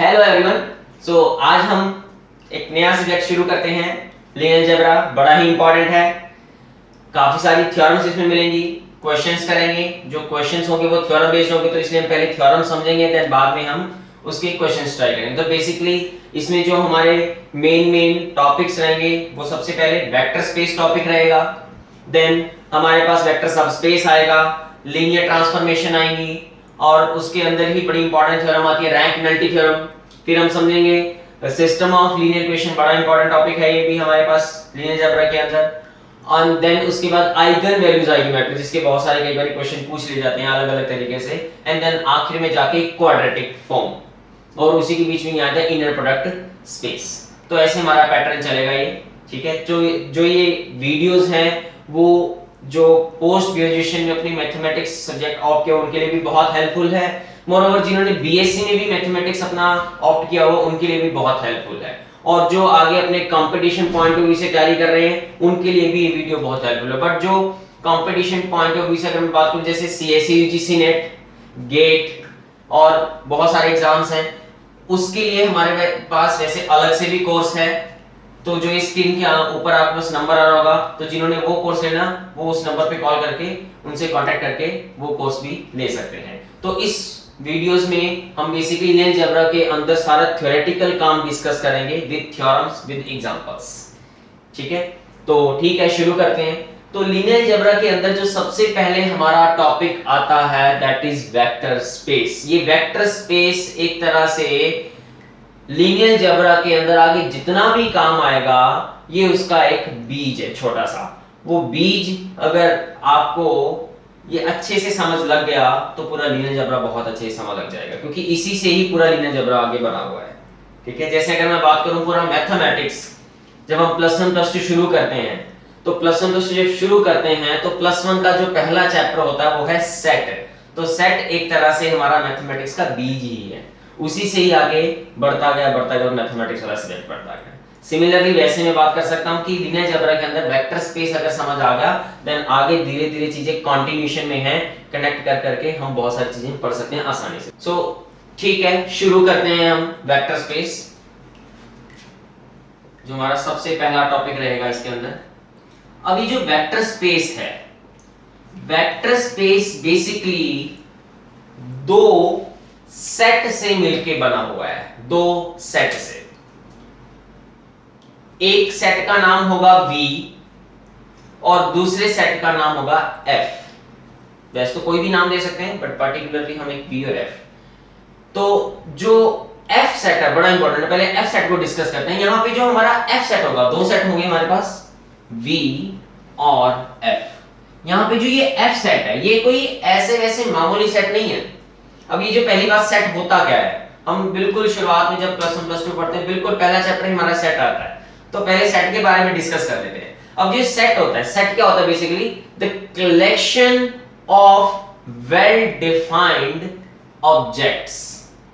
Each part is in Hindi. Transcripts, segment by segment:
Hello everyone. सो आज हम एक नया सब्जेक्ट शुरू करते हैं, लीनियर अलजेब्रा। बड़ा ही इंपॉर्टेंट है, काफी सारी थ्योरम्स इसमें मिलेंगी, क्वेश्चंस करेंगे। जो क्वेश्चंस होंगे वो थ्योरम बेस्ड होंगे, तो इसलिए हम पहले थ्योरम समझेंगे, देन बाद में हम उसके क्वेश्चंस ट्राई करेंगे। तो बेसिकली इसमें जो हमारे मेन टॉपिक्स रहेंगे वो सबसे पहले वेक्टर स्पेस टॉपिक रहेगा, देन हमारे पास वेक्टर सबस्पेस आएगा, लीनियर ट्रांसफॉर्मेशन आएंगी, और उसके अंदर ही बड़ी इंपॉर्टेंट थ्योरम आती है रैंक नलिटी थ्योरम। फिर हम समझेंगे सिस्टम ऑफ लीनियर इक्वेशन, बड़ा इंपॉर्टेंट टॉपिक है ये भी हमारे पास लीनियर अलजेब्रा के अंदर। और देन उसके बाद आइगन वैल्यूज आएगी मैट्रिक्स, जिसके बहुत सारे कई बार क्वेश्चन पूछ लिए जाते हैं अलग अलग तरीके से। एंड देन आखिर में जाके क्वाड्रेटिक फॉर्म, और उसी के बीच में आता है इनर प्रोडक्ट स्पेस। तो ऐसे हमारा पैटर्न चलेगा ये, ठीक है। जो ये वीडियोस हैं वो जो पोस्ट ग्रेजुएशन में अपनी मैथमेटिक्स सब्जेक्ट ऑप्ट किया उनके लिए भी बहुत हेल्पफुल है। मोरओवर जिन्होंने बीएससी में भी मैथमेटिक्स अपना ऑप्ट किया हुआ उनके लिए भी बहुत हेल्पफुल है, और जो आगे अपने कंपटीशन पॉइंट ऑफ व्यू से तैयारी कर रहे हैं उनके लिए भी ये वीडियो बहुत हेल्पफुल है। बट जो कंपटीशन पॉइंट ऑफ व्यू से अगर मैं बात करूं, जैसे सीएससी, यूजीसी नेट, गेट और बहुत सारे एग्जाम्स हैं, उसके लिए हमारे पास वैसे अलग से भी कोर्स है। तो जो इस स्क्रीन के ऊपर आपके पास नंबर आ रहा होगा, तो जिन्होंने वो कोर्स लेना वो उस नंबर पे कॉल करके उनसे कांटेक्ट करके वो कोर्स भी ले सकते हैं। तो इस वीडियोस में हम बेसिकली लीनियर अलजेब्रा के अंदर सारा थ्योरेटिकल काम डिस्कस करेंगे विद थ्योरम्स, विद एग्जांपल्स, ठीक है। तो ठीक है, शुरू करते हैं। तो लीनियर अलजेब्रा के अंदर जो सबसे पहले हमारा टॉपिक आता है दैट इज वेक्टर स्पेस। ये वेक्टर स्पेस एक तरह से लीनियर अलजेब्रा के अंदर आगे जितना भी काम आएगा ये उसका एक बीज है, छोटा सा। वो बीज अगर आपको ये अच्छे से समझ लग गया तो पूरा लीनियर अलजेब्रा बहुत अच्छे से समझ लग जाएगा, क्योंकि इसी से ही पूरा लीनियर अलजेब्रा आगे बढ़ा हुआ है, ठीक है। जैसे अगर मैं बात करूं पूरा मैथमेटिक्स, जब हम +1 +2 शुरू करते हैं, तो +1 +2 जब शुरू करते हैं तो +1 का जो पहला चैप्टर होता है वो है सेट। तो सेट एक तरह से हमारा मैथमेटिक्स का बीज ही है, उसी से ही आगे बढ़ता गया और मैथमेटिक्स वाला सब्जेक्ट बढ़ता गया। सिमिलरली वैसे मैं बात कर सकता हूं कि लीनियर अलजेब्रा के अंदर वेक्टर स्पेस अगर समझ आ गया, देन आगे धीरे-धीरे चीजें कंटिन्यूएशन में हैं, कनेक्ट कर करके हम बहुत सारी चीजें पढ़ सकते हैं आसानी से। सो ठीक है, शुरू करते हैं हम वेक्टर स्पेस, जो हमारा सबसे पहला टॉपिक रहेगा इसके अंदर। अभी जो वेक्टर स्पेस है, वेक्टर स्पेस बेसिकली दो सेट से मिलके बना हुआ है, दो सेट से। एक सेट का नाम होगा V और दूसरे सेट का नाम होगा F। वैसे तो कोई भी नाम दे सकते हैं, बट पर्टिकुलरली हम एक V और F। तो जो F सेट है बड़ा इंपॉर्टेंट है, पहले F सेट को डिस्कस करते हैं। यहां पे जो हमारा F सेट होगा, दो सेट होंगे हमारे पास, V और F। यहां पे जो ये F सेट है ये कोई ऐसे वैसे मामूली सेट नहीं है। अब ये जो पहली बात सेट होता क्या है, हम बिल्कुल शुरुआत में जब +1 +2 पढ़ते हैं, बिल्कुल पहला चैप्टर ही हमारा सेट आता है, तो पहले सेट के बारे में डिस्कस कर लेते हैं। अब ये सेट होता है, सेट क्या होता है basically? The collection of well defined objects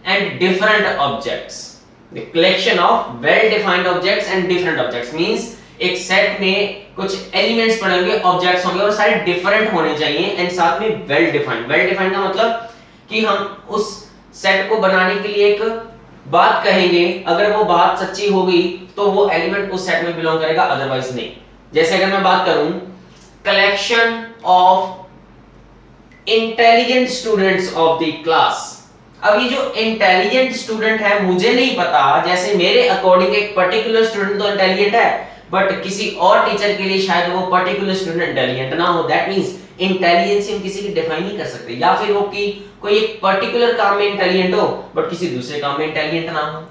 and different objects. The collection of well defined objects and different objects means एक सेट में कुछ एलिमेंट्स पड़े होंगे, ऑब्जेक्ट्स होंगे, और सारे डिफरेंट होने चाहिए, एंड साथ में वेल डिफाइंड। वेल डिफाइंड का मतलब कि हम उस सेट को बनाने के लिए एक बात कहेंगे, अगर वो बात सच्ची होगी तो वो एलिमेंट उस सेट में बिलोंग करेगा, अदरवाइज नहीं। जैसे अगर मैं बात करूं collection of intelligent students of the class. अब ये जो इंटेलिजेंट स्टूडेंट है मुझे नहीं पता, जैसे मेरे अकॉर्डिंग एक पर्टिकुलर स्टूडेंट तो इंटेलिजेंट है, बट किसी और टीचर के लिए शायद वो पर्टिकुलर स्टूडेंट इंटेलिजेंट ना हो। दैट मींस इंटेलिजेंस हम किसी की डिफाइन नहीं कर सकते, या फिर वो कि कोई एक पर्टिकुलर काम में इंटेलिजेंट हो बट किसी दूसरे काम में इंटेलिजेंट ना हो।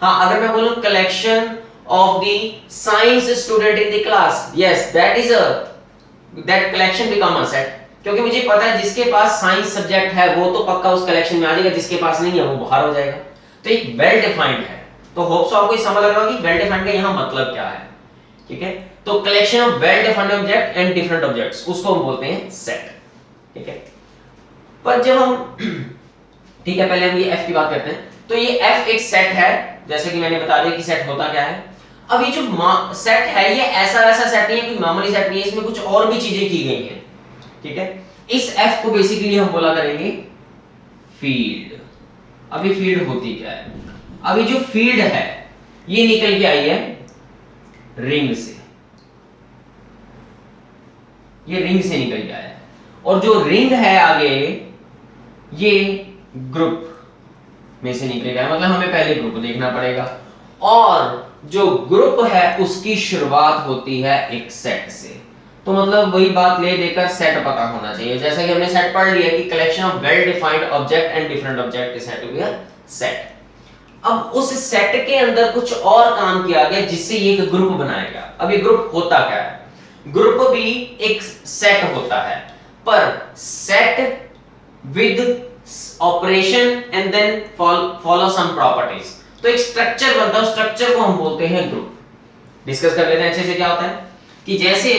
हाँ, अगर मैं बोलूं collection of the science student in the class, yes that collection become a set, क्योंकि मुझे पता है जिसके पास साइंस सब्जेक्ट है वो तो पक्का उस कलेक्शन में आ जाएगा, जिसके पास नहीं है वो बाहर हो जाएगा। तो एक वेल डिफाइंड है। तो होप सो आपको समझ लग रहा होगा कि वेल डिफाइंड का यहां मतलब क्या है, ठीक है। तो collection of well defined object and different objects, उसको हम बोलते हैं सेट, ठीक है। पर जब हम ठीक है, पहले हम ये F की बात करते हैं। तो ये F एक सेट है, जैसे कि मैंने बता दिया कि सेट होता क्या है। अब ये जो सेट है ये ऐसा वैसा सेट नहीं है, कोई मामूली सेट नहीं है, इसमें कुछ और भी चीजें की गई हैं, ठीक है। इस F को बेसिकली हम बोला करेंगे फील्ड। अभी फील्ड होती क्या है? अभी जो फील्ड है ये निकल के आई है रिंग से, ये रिंग से निकल के आया है, और जो रिंग है आगे ये ग्रुप में से निकलेगा, मतलब हमें पहले ग्रुप देखना पड़ेगा, और जो ग्रुप है उसकी शुरुआत होती है एक सेट से। तो मतलब वही बात ले लेकर सेट पता होना चाहिए, जैसा कि हमने सेट पढ़ लिया कि collection of well defined object and different object is said to be a set. अब उस सेट के अंदर कुछ और काम किया गया जिससे ये एक ग्रुप बनाएगा। अब ये ग्रुप होता क्या है? ग्रुप भी एक सेट होता है, पर set with operation and then follow some properties. तो एक स्ट्रक्चर बनता है, स्ट्रक्चर को हम बोलते हैं ग्रुप। डिस्कस कर लेते हैं अच्छे से। क्या होता है कि जैसे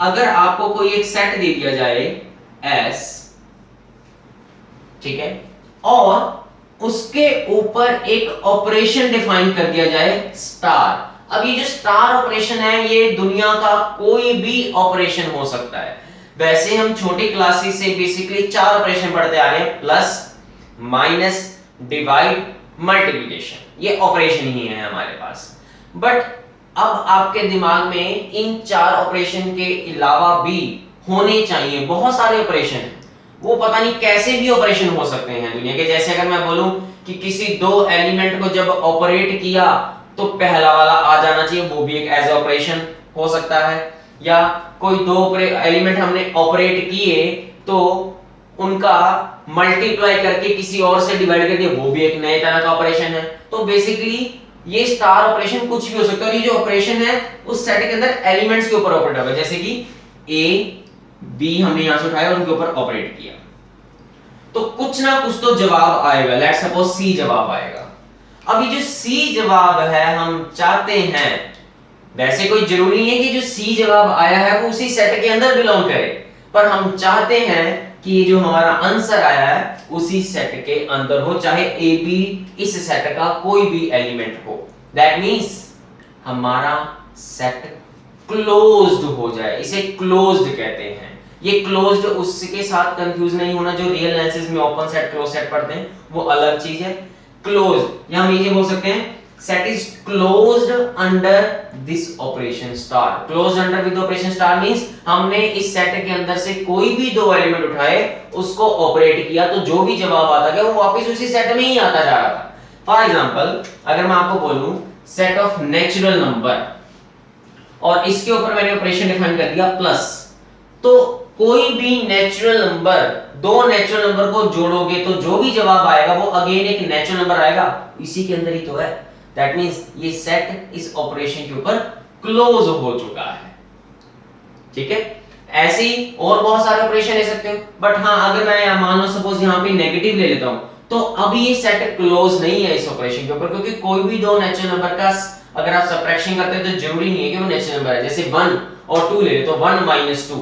अगर आपको कोई एक सेट दे दिया जाए S, ठीक है, और उसके ऊपर एक ऑपरेशन डिफाइन कर दिया जाए स्टार। अब ये जो स्टार ऑपरेशन है ये दुनिया का कोई भी ऑपरेशन हो सकता है। वैसे हम छोटी क्लासेस से बेसिकली 4 ऑपरेशन पढ़ते आ रहे हैं, प्लस, माइनस, डिवाइड, मल्टीप्लिकेशन, ये ऑपरेशन ही है हमारे पास। बट अब आपके दिमाग में इन 4 ऑपरेशन के अलावा भी होने चाहिए बहुत सारे ऑपरेशन, वो पता नहीं कैसे भी ऑपरेशन हो सकते हैं दुनिया के। जैसे अगर मैं बोलूं कि किसी 2 एलिमेंट को जब ऑपरेट किया तो पहला वाला आ जाना चाहिए, वो भी एक एज ऑपरेशन हो सकता है। या कोई 2 एलिमेंट हमने ऑपरेट किए तो उनका मल्टीप्लाई करके किसी और से डिवाइड कर दिया, वो भी एक नए तरह का ऑपरेशन है। तो बेसिकली ये स्टार ऑपरेशन कुछ भी हो सकता है, और ये जो ऑपरेशन है उस सेट के अंदर एलिमेंट्स के ऊपर ऑपरेट होगा, जैसे कि ए बी हमने यहां से उठाया और उनके ऊपर ऑपरेट किया, तो कुछ ना कुछ तो जवाब आएगा। लेट्स सपोज सी जवाब आएगा। अब ये जो सी जवाब है हम चाहते हैं, वैसे कोई जरूरी नहीं है कि जो सी जवाब आया है वो उसी सेट के अंदर बिलोंग करे, पर हम चाहते हैं कि ये जो हमारा आंसर आया है उसी सेट के अंदर हो, चाहे ए बी इस सेट का कोई भी एलिमेंट हो। दैट मींस हमारा सेट क्लोज्ड हो जाए, इसे क्लोज्ड कहते हैं। ये क्लोज्ड उसके साथ कंफ्यूज नहीं होना जो रियल एनालिसिस में ओपन सेट क्लोज सेट पढ़ते हैं, वो अलग चीज है। क्लोज्ड या हम ये बोल सकते हैं set is closed under this operation star. Closed under with operation star means हमने इस सेट के अंदर से कोई भी 2 एलिमेंट उठाए, उसको ऑपरेट किया, तो जो भी जवाब आता गया वो वापस उसी सेट में ही आता जा रहा था। फॉर एग्जांपल अगर मैं आपको बोलूं सेट ऑफ नेचुरल नंबर और इसके ऊपर मैंने ऑपरेशन डिफाइन कर दिया प्लस, तो कोई भी नेचुरल नंबर 2 नेचुरल नंबर को जोड़ोगे तो जो भी जवाब आएगा वो अगेन एक नेचुरल नंबर आएगा, इसी के अंदर ही तो है। दैट मींस ये सेट इस ऑपरेशन के ऊपर क्लोज हो चुका है। ठीक है, ऐसे ही और बहुत सारे ऑपरेशन ले सकते हो। बट हां, अगर मैं मान लो सपोज यहां पे नेगेटिव ले लेता हूं, तो अभी ये सेट क्लोज नहीं है इस ऑपरेशन के ऊपर, क्योंकि कोई भी 2 नेचुरल नंबर का अगर आप सबट्रैक्शन करते हैं तो जरूरी नहीं है कि वो नेचुरल नंबर है। जैसे 1 और 2 ले ले तो 1 - 2,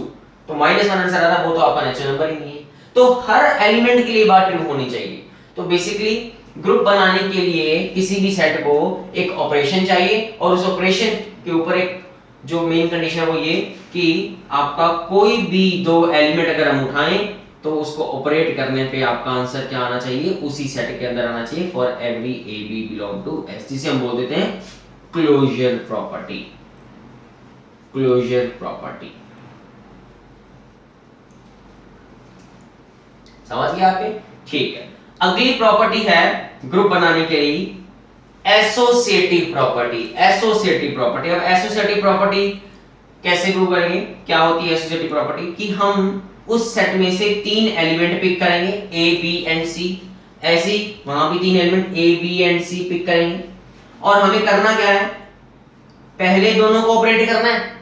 तो -1 आंसर आता है, वो तो आपका नेचुरल नंबर ही नहीं है। तो हर एलिमेंट के लिए बात ट्रू होनी चाहिए। तो बेसिकली ग्रुप बनाने के लिए किसी भी सेट को एक ऑपरेशन चाहिए, और उस ऑपरेशन के ऊपर एक जो मेन कंडीशन है वो ये कि आपका कोई भी 2 एलिमेंट अगर हम उठाएं तो उसको ऑपरेट करने पे आपका आंसर क्या आना चाहिए, उसी सेट के अंदर आना चाहिए। For every a b belong to S, जिसे हम बोल देते हैं क्लोजर प्रॉपर्टी। क्लोजर प्रॉपर्टी समझ गए आपके? ठीक है, अगली प्रॉपर्टी है ग्रुप बनाने के लिए एसोसिएटिव प्रॉपर्टी। एसोसिएटिव प्रॉपर्टी, अब एसोसिएटिव प्रॉपर्टी कैसे प्रूव करेंगे? क्या होती है एसोसिएटिव प्रॉपर्टी? कि हम उस सेट में से 3 एलिमेंट पिक करेंगे, ए बी एंड सी। ऐसे ही वहां भी 3 element a b and c pick करेंगे, और हमें करना क्या है, पहले दोनों को ऑपरेट करना है,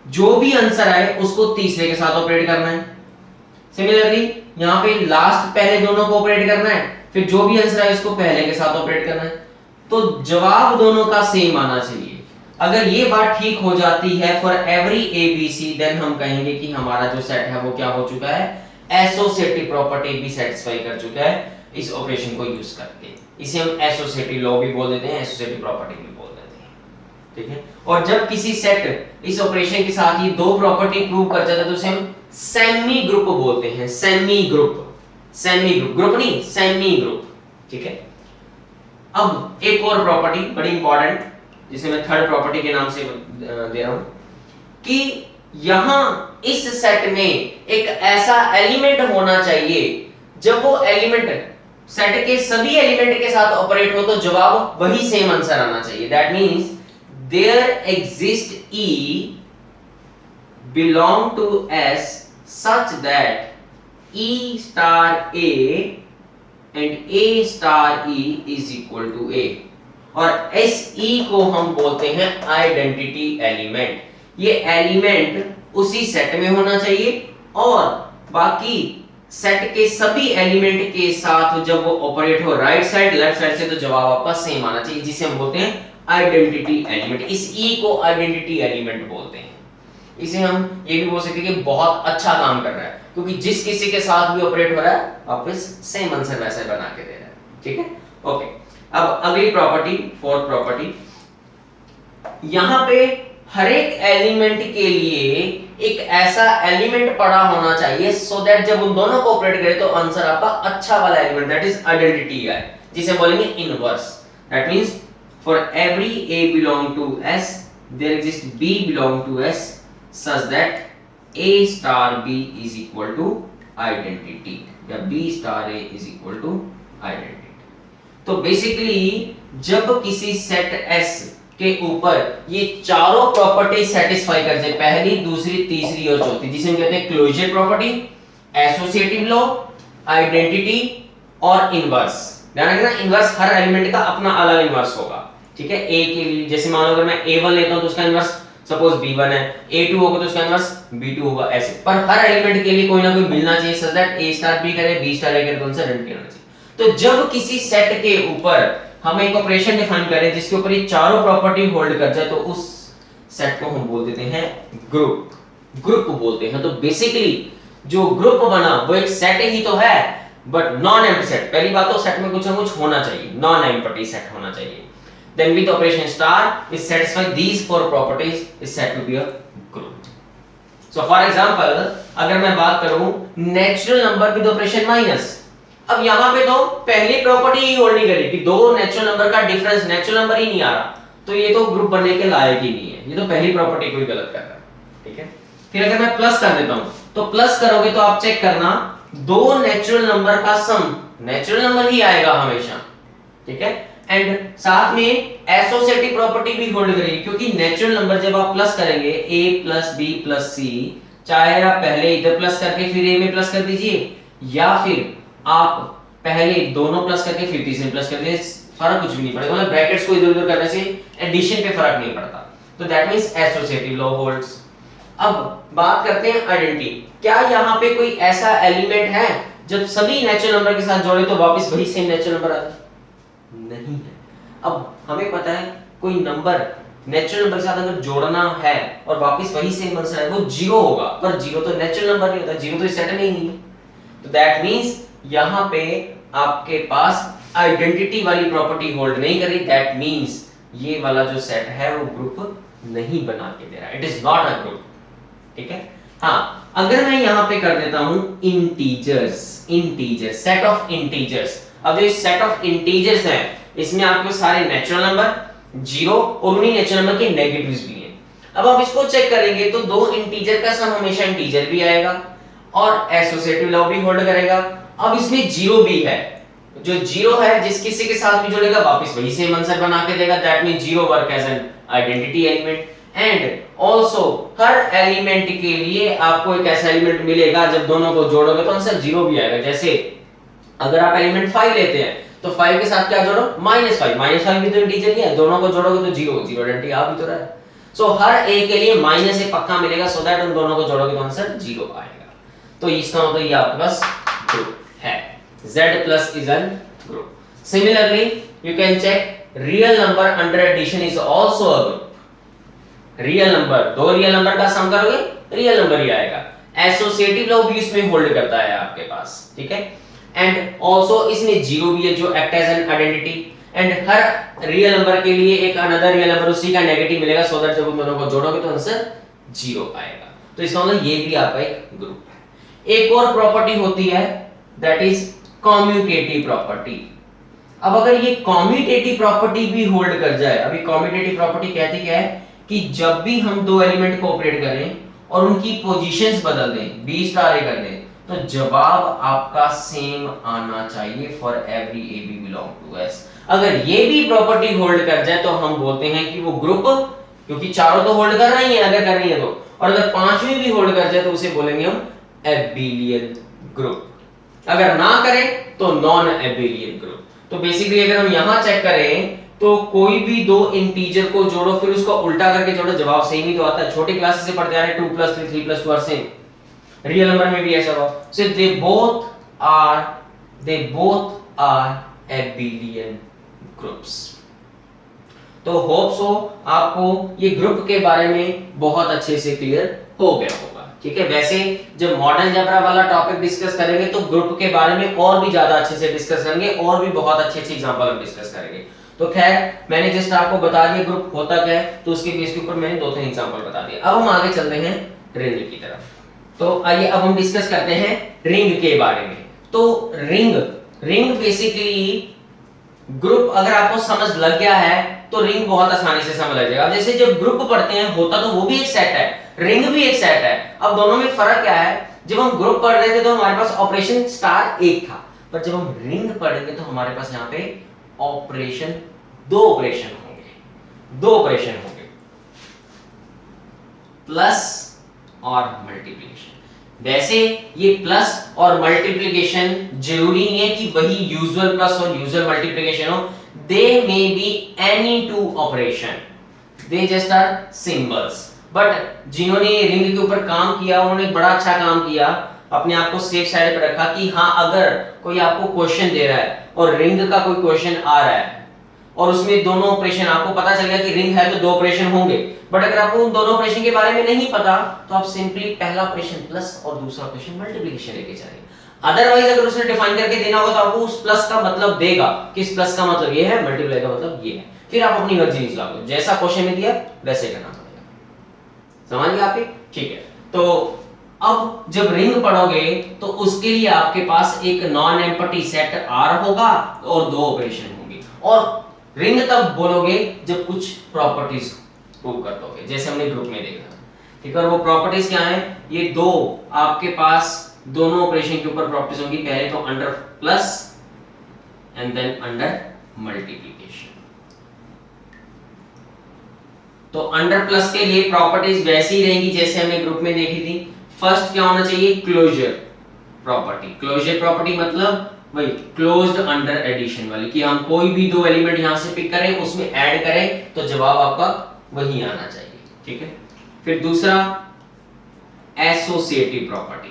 जो भी आंसर आए उसको तीसरे के साथ ऑपरेट करना है। सिमिलरली यहां पे लास्ट पहले दोनों को ऑपरेट करना है, फिर जो भी आंसर आए उसको पहले के साथ ऑपरेट करना है। तो जवाब दोनों का सेम आना चाहिए। अगर ये बात ठीक हो जाती है for every a b c, then हम कहेंगे कि हमारा जो सेट है वो क्या हो चुका है, एसोसिएटिव प्रॉपर्टी भी सेटिस्फाई कर चुका है इस ऑपरेशन को यूज करके। इसे हम एसोसिएटिव लॉ भी बोल देते हैं, एसोसिएटिव प्रॉपर्टी भी बोल देते हैं। ठीक है, और जब किसी सेट इस ऑपरेशन के साथ ये 2 प्रॉपर्टी प्रूव कर जाता है तो उसे हम सेमी ग्रुप बोलते हैं। Semi group, semi group, group नहीं, सेमी ग्रुप। ठीक है, अब एक और प्रॉपर्टी बड़ी इंपॉर्टेंट, जिसे मैं थर्ड प्रॉपर्टी के नाम से दे रहा हूं, कि यहां इस सेट में एक ऐसा एलिमेंट होना चाहिए जब वो एलिमेंट सेट के सभी एलिमेंट के साथ ऑपरेट हो तो जवाब वही सेम आंसर आना चाहिए। That means there exist E belong to S such that E star A and A star E is equal to A, और इस E को हम बोलते हैं आइडेंटिटी एलिमेंट। ये एलिमेंट उसी सेट में होना चाहिए और बाकी सेट के सभी एलिमेंट के साथ जब वो ऑपरेट हो राइट साइड लेफ्ट साइड से तो जवाब आपका सेम आना चाहिए, जिसे हम बोलते हैं आइडेंटिटी एलिमेंट। इस E को आइडेंटिटी एलिमेंट बोलते हैं। इसे हम ये भी बोल सकते हैं कि बहुत अच्छा काम कर रहा है, क्योंकि जिस किसी के साथ भी ऑपरेट हो रहा है वापस सेम आंसर वैसे बना के दे रहा है। ठीक है, ओके। अब अगली प्रॉपर्टी, फोर्थ प्रॉपर्टी, यहां पे हर एक एलिमेंट के लिए एक ऐसा एलिमेंट पड़ा होना चाहिए सो दैट जब उन दोनों को ऑपरेट करे तो आंसर आपका अच्छा वाला एलिमेंट, दैट इज आइडेंटिटी है, जिसे बोलेंगे inverse. That means for every A belong to S there exists B belong to S such that A star B is equal to identity, या B star A is equal to identity। तो बेसिकली जब किसी सेट S के ऊपर ये चारों प्रॉपर्टी सेटिस्फाई कर जाए, पहली दूसरी तीसरी और चौथी, जिसे हम कहते हैं closure property, associative law, identity और इनवर्स। ध्यान रखना इनवर्स हर एलिमेंट का अपना अलग इनवर्स होगा। ठीक है, ए के लिए जैसे मान लो अगर मैं A1 लेता हूं तो उसका इनवर्स सपोज B1 है, A2 होगा तो उसका इनवर्स B2 होगा, ऐसे। पर हर एलिमेंट के लिए कोई ना कोई मिलना चाहिए so that A star B करे, B स्टार A करे तो आंसर आइडेंटिटी होना चाहिए। तो जब किसी सेट के ऊपर हम एक ऑपरेशन डिफाइन करें जिसके ऊपर ये चारों प्रॉपर्टी होल्ड कर जाए तो उस सेट को हम बोल देते हैं ग्रुप। ग्रुप बोलते हैं। तो बेसिकली जो ग्रुप बना वो एक सेट ही तो है, बट नॉन एम्प्टी सेट। पहली बात तो सेट में कुछ ना कुछ होना चाहिए, नॉन एम्प्टी सेट होना चाहिए। Then with operation star is satisfy these four properties is said to be a group. So for example, अगर मैं बात करूं natural number with operation minus, अब यहां पे तो पहली प्रॉपर्टी ही होल्ड नहीं करी कि दो नेचुरल नंबर का डिफरेंस नेचुरल नंबर ही नहीं आ रहा, तो ये तो ग्रुप बनने के लायक ही नहीं है, ये तो पहली प्रॉपर्टी को ही गलत कर रहा है। ठीक है, फिर अगर मैं प्लस कर देता हूं तो प्लस करोगे तो आप चेक करना दो नेचुरल नंबर का सम नेचुरल नंबर ही आएगा हमेशा। ठीक है, एंड साथ में एसोसिएटिव प्रॉपर्टी भी होल्ड करेगी, क्योंकि नेचुरल नंबर जब आप प्लस करेंगे a plus b plus c, चाहे आप पहले इधर प्लस करके फिर a में प्लस कर दीजिए या फिर आप पहले दोनों प्लस करके फिर तीसरे प्लस कर दीजिए, फर्क कुछ भी नहीं पड़ेगा। मतलब ब्रैकेट्स को इधर-उधर करने से एडिशन पे फर्क नहीं पड़ता। तो that means associative law holds. अब बात करते हैं आइडेंटिटी। क्या यहाँ पे कोई ऐसा एलिमेंट है जब सभी नेचुरल नंबर के साथ जोड़े तो वापस वही सेम नेचुरल नंबर आता है? नहीं है। अब हमें पता है कोई नंबर नेचुरल नंबर के साथ अगर जोड़ना है और वापस वही सेम आंसर है वो जीरो होगा, पर जीरो तो नेचुरल नंबर नहीं होता, जीरो तो इस सेट में ही नहीं है। तो दैट मींस यहां पे आपके पास आइडेंटिटी वाली प्रॉपर्टी होल्ड नहीं कर रही। दैट मींस ये वाला जो सेट है वो ग्रुप नहीं बना के दे रहा, it is not a group. ठीक है, हाँ, अगर मैं यहां पे कर देता हूं integers, integers, set of integers. अब जो सेट ऑफ इंटीजर्स है इसमें आपको सारे नेचुरल नंबर, जीरो और उन्हीं नेचुरल नंबर के नेगेटिव्स भी हैं। अब आप इसको चेक करेंगे तो दो इंटीजर का सम हमेशा इंटीजर भी आएगा और एसोसिएटिव लॉ भी होल्ड करेगा। अब इसमें जीरो भी है, जो जीरो है जिस किसी के साथ भी जुड़ेगा वापस वही सेम आंसर बना के देगा। That means zero work as an identity element. And also हर एलिमेंट के लिए आपको एक ऐसा एलिमेंट मिलेगा जब दोनों को जोड़ोगे तो आंसर जीरो भी आएगा। जैसे अगर आप एलिमेंट 5 लेते हैं तो 5 के साथ क्या जोड़ो, -5, -5 भी तो इंटीजर ही है, दोनों को जोड़ोगे तो जीरो, जीरो आइडेंटिटी आ भी तो रहा है। सो हर ए के लिए माइनस ए पक्का मिलेगा सो दैट उन दोनों को जोड़ोगे तो आंसर जीरो आएगा। तो इसका मतलब ये आपके पास ग्रुप है, Z plus is a group. Similarly, you can check real number under addition is also a group. Real number, दो रियल नंबर का सम करोगे रियल नंबर ही आएगा। एसोसिएटिव लॉ भी इसमें होल्ड करता है आपके पास। ठीक है, एंड आल्सो इसमें जीरो भी है जो act as an identity. And हर रियल नंबर के लिए एक अनदर रियल नंबर उसी का नेगेटिव मिलेगा सो दैट जब उन दोनों को जोड़ोगे तो आंसर जीरो आएगा। तो इसका मतलब ये भी आपका एक ग्रुप है। एक और प्रॉपर्टी होती है दैट इज कम्यूटेटिव प्रॉपर्टी। अब अगर ये कॉम्यूटेटिव प्रॉपर्टी भी होल्ड कर जाए, अभी कॉम्यूटेटिव प्रॉपर्टी कहती क्या है कि जब भी हम दो एलिमेंट को ऑपरेट करें और उनकी पोजीशंस बदल दें, बी स्टार ए कर दें, तो जवाब आपका सेम आना चाहिए for every a b belong to S. अगर ये भी प्रॉपर्टी होल्ड कर जाए तो हम बोलते हैं कि वो ग्रुप, क्योंकि चारों तो होल्ड कर रही है अगर कर रही है तो, और अगर पांचवी भी होल्ड कर जाए तो उसे बोलेंगे हम एबेलियन ग्रुप। अगर ना करें तो नॉन एबेलियन ग्रुप। तो बेसिकली अगर हम यहां चेक करें तो कोई भी दो इंटीजर को जोड़ो फिर उसको उल्टा करके जोड़ो, जवाब सेम ही तो आता है। छोटी क्लास से पढ़ते आ रहे 2 + 3 3 + 2 आर सेम। रियल नंबर में भी ऐसा हुआ। So they both are abelian groups. तो होप सो आपको ये ग्रुप के बारे में बहुत अच्छे से क्लियर हो गया होगा। ठीक है, वैसे जब मॉडर्न अलजेब्रा वाला टॉपिक डिस्कस करेंगे तो ग्रुप के बारे में और भी ज्यादा अच्छे से डिस्कस करेंगे और भी बहुत अच्छे अच्छे एग्जांपल हम डिस्कस करेंगे। तो खैर मैंने जस्ट आपको बता दिया ग्रुप होता क्या है, तो उसके बेस के ऊपर मैंने 2-3 एग्जांपल बता दिए। अब हम आगे चलते हैं रिंग की तरफ। तो आइए अब हम डिस्कस करते हैं रिंग के बारे में। तो रिंग बेसिकली ग्रुप अगर आपको समझ लग गया है तो रिंग बहुत आसानी से समझ लग जाएगा। जैसे जब ग्रुप पढ़ते हैं होता तो वो भी एक सेट है, रिंग भी एक सेट है। अब दोनों में फर्क क्या है, जब हम ग्रुप पढ़ रहे थे तो हमारे पास ऑपरेशन स्टार एक था, पर जब हम रिंग पढ़ेंगे तो हमारे पास यहाँ पे ऑपरेशन दो ऑपरेशन होंगे, प्लस और मल्टीप्लिकेशन। वैसे ये प्लस और मल्टीप्लिकेशन जरूरी नहीं है कि वही यूजुअल प्लस और यूजुअल मल्टीप्लिकेशन हो, they may be any two operation, they just are symbols. But जिन्होंने रिंग के ऊपर काम किया उन्होंने बड़ा अच्छा काम किया, अपने आप को सेफ साइड पर रखा कि हाँ अगर कोई आपको क्वेश्चन दे रहा है और रिंग का कोई क्वेश्चन आ रहा है और उसमें दोनों ऑपरेशन आपको पता चल गया कि रिंग है तो दो ऑपरेशन होंगे, बट अगर आपको उन दोनों ऑपरेशन के बारे में नहीं पता तो आप सिंपली पहला ऑपरेशन प्लस और दूसरा ऑपरेशन मल्टीप्लिकेशन लेके जाएंगे। अदरवाइज अगर उसने डिफाइन करके देना होगा तो आपको उस प्लस का मतलब देगा कि इस प्लस का मतलब ये है, मल्टीप्लाई का मतलब ये है, फिर आप अपनी मर्जी चला लो, जैसा क्वेश्चन में दिया वैसे करना पड़ेगा। समझ गए आप? ठीक है, तो अब जब रिंग पढ़ोगे तो उसके लिए आपके पास एक नॉन एम्प्टी सेट आर होगा और दो ऑपरेशन होंगे, और रिंग तब बोलोगे जब कुछ प्रॉपर्टीज प्रूव कर दोगे, जैसे हमने ग्रुप में देखा। ठीक है, और वो प्रॉपर्टीज क्या है, ये दो आपके पास दोनों ऑपरेशन के ऊपर प्रॉपर्टीज होंगी, पहले तो under plus and then under multiplication. तो अंडर प्लस के लिए प्रॉपर्टीज वैसी ही रहेंगी जैसे हमने ग्रुप में देखी थी। फर्स्ट क्या होना चाहिए, क्लोजर प्रॉपर्टी। क्लोजर प्रॉपर्टी मतलब वही क्लोज्ड अंडर एडिशन वाली, कि हम कोई भी दो एलिमेंट यहां से पिक करें उसमें ऐड करें तो जवाब आपका वही आना चाहिए। ठीक है, फिर दूसरा एसोसिएटिव प्रॉपर्टी।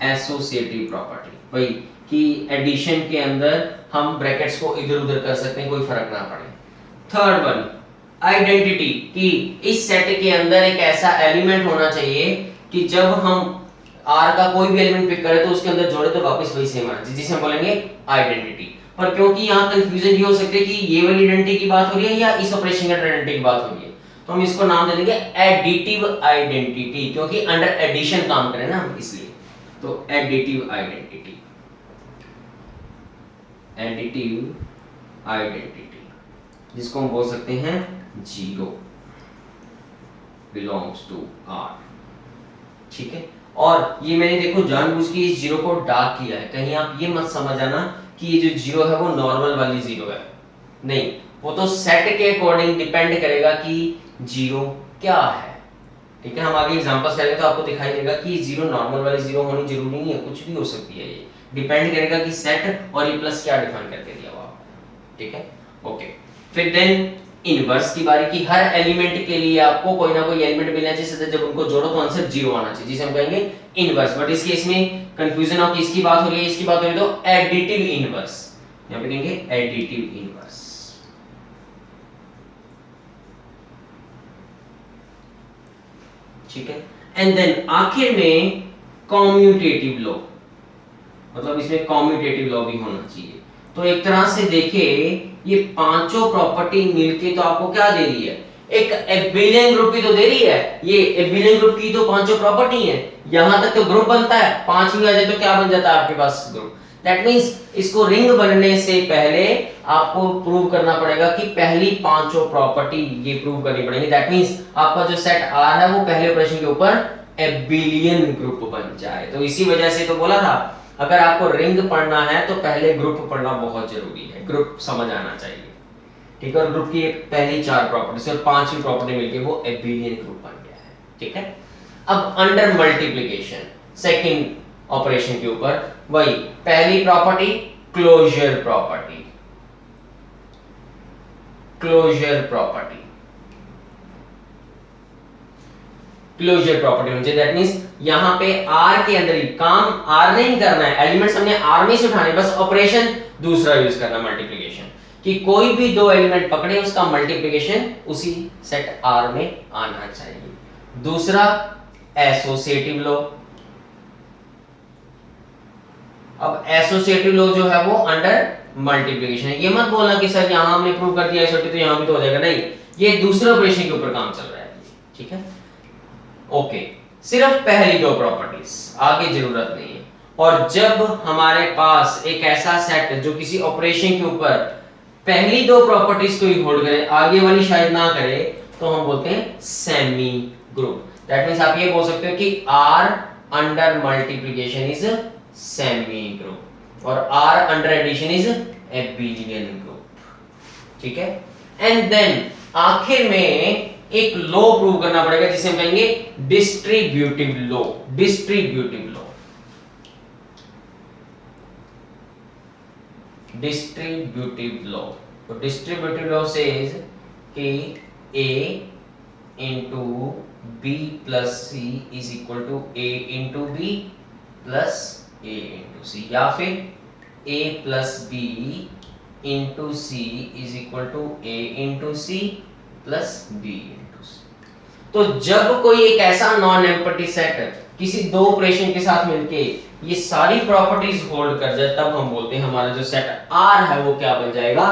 एसोसिएटिव प्रॉपर्टी वही कि एडिशन के अंदर हम ब्रैकेट्स को इधर उधर कर सकते हैं, कोई फर्क ना पड़े। थर्ड वन आइडेंटिटी, कि इस सेट के अंदर एक ऐसा एलिमेंट होना चाहिए कि जब हम आर का कोई भी एलिमेंट पिक करें तो उसके अंदर जोड़े तो वापस वही सेम आना चाहिए, जिसे हम बोलेंगे आइडेंटिटी। पर क्योंकि यहाँ कंफ्यूजन ये हो सकती है कि ये वाली आइडेंटिटी की बात हो रही है या इस ऑपरेशन की आइडेंटिटी की बात हो रही है, तो हम इसको नाम दे देंगे एडिटिव आइडेंटिटी, क्योंकि अंडर एडिशन काम करें ना हम इसलिए। तो एडिटिव आइडेंटिटी, एडिटिव आइडेंटिटी जिसको हम बोल सकते हैं 0 बिलोंग्स टू आर। ठीक है, और ये मैंने देखो जानबूझ के इस 0 को डार्क किया है, कहीं आप ये मत समझ आना कि ये जो 0 है वो नॉर्मल वाली 0 है, नहीं, वो तो सेट के अकॉर्डिंग डिपेंड करेगा कि 0 क्या है। ठीक है, हम आगे एग्जांपल्स करेंगे तो आपको दिखाई देगा कि 0 नॉर्मल वाली 0 होनी जरूरी नहीं है, कुछ भी हो सकती है, ये डिपेंड करेगा कि सेट और ये प्लस क्या डिफाइन करके दिया हुआ। ठीक है, ओके। फिर देन इनवर्स की बारी, की हर एलिमेंट के लिए आपको कोई ना कोई एलिमेंट मिलना चाहिए, जब उनको जोड़ो तो आंसर 0 आना चाहिए, जिसे हम कहेंगे इनवर्स। बट इस केस में कंफ्यूजन हो कि इसकी बात हो रही है इसकी बात हो रही है, तो एडिटिव इनवर्स, यहां पे कहेंगे एडिटिव इनवर्स। ठीक है, एंड देन आखिर में कॉम्यूटेटिव लॉ, मतलब इसमें कॉम्यूटेटिव लॉ भी होना चाहिए। तो एक तरह से देखे ये पांचों प्रॉपर्टी मिलके तो आपको क्या दे रही है, एक एबिलियन ग्रुप की तो दे रही है, ये एबिलियन ग्रुप की तो पांचों प्रॉपर्टी है, यहां तक तो ग्रुप बनता है, पांचवी आ जाए तो क्या बन जाता है आपके पास ग्रुप। दैट मींस इसको रिंग बनने से पहले आपको प्रूव करना पड़ेगा कि पहली पांचों प्रॉपर्टी ये प्रूव करनी पड़ेगी। दैट मींस आपका जो सेट R है वो पहले ऑपरेशन के ऊपर एबिलियन ग्रुप बन जाए। तो इसी वजह से तो बोला था अगर आपको रिंग पढ़ना है तो पहले ग्रुप पढ़ना बहुत जरूरी है, ग्रुप समझ आना चाहिए, ठीक है। और ग्रुप की पहली चार प्रॉपर्टी और पांचवी प्रॉपर्टी मिलके वो एबिलियन ग्रुप बन गया है, ठीक है। अब अंडर मल्टीप्लिकेशन सेकंड ऑपरेशन के ऊपर वही पहली property closure property, closure property, closure property होनी चाहिए। दैट मींस यहां पे R के अंदर ही काम R ने ही करना है, एलिमेंट्स हमने R में से उठाने, बस ऑपरेशन दूसरा यूज करना मल्टीप्लिकेशन, कि कोई भी दो एलिमेंट पकड़े उसका मल्टीप्लिकेशन उसी सेट R में आना चाहिए। दूसरा एसोसिएटिव लॉ। अब एसोसिएटिव लॉ जो है वो अंडर मल्टीप्लिकेशन है। ये मत बोलना कि सर यहां हमने प्रूव कर दिया एसोसिएटिव तो यहां भी तो हो जाएगा, नहीं, ये दूसरे ऑपरेशन के ऊपर काम चल रहा है, ठीक है। ओके, सिर्फ पहली दो प्रॉपर्टीज, आगे जरूरत नहीं है। और जब हमारे पास एक ऐसा सेट जो किसी ऑपरेशन के ऊपर पहली दो प्रॉपर्टीज को ही होल्ड करे, आगे वाली शायद ना करे, तो हम बोलते हैं सेमी ग्रुप। दैट मींस आप ये बोल सकते हो कि R under multiplication is semi group और R under addition is abelian group, ठीक है। एंड देन आखिर में एक लॉ प्रूव करना पड़ेगा जिसे हम कहेंगे distributive law, distributive law, distributive law. तो डिस्ट्रीब्यूटिव लॉ सेज कि A into B plus C is equal to A into B plus A into C, या फिर A plus B into C is equal to A into C plus B into C। तो जब कोई एक ऐसा नॉन एम्प्टी सेट किसी दो ऑपरेशन के साथ मिलके ये सारी प्रॉपर्टीज होल्ड कर जाए, तब हम बोलते हैं हमारा जो सेट R है वो क्या बन जाएगा,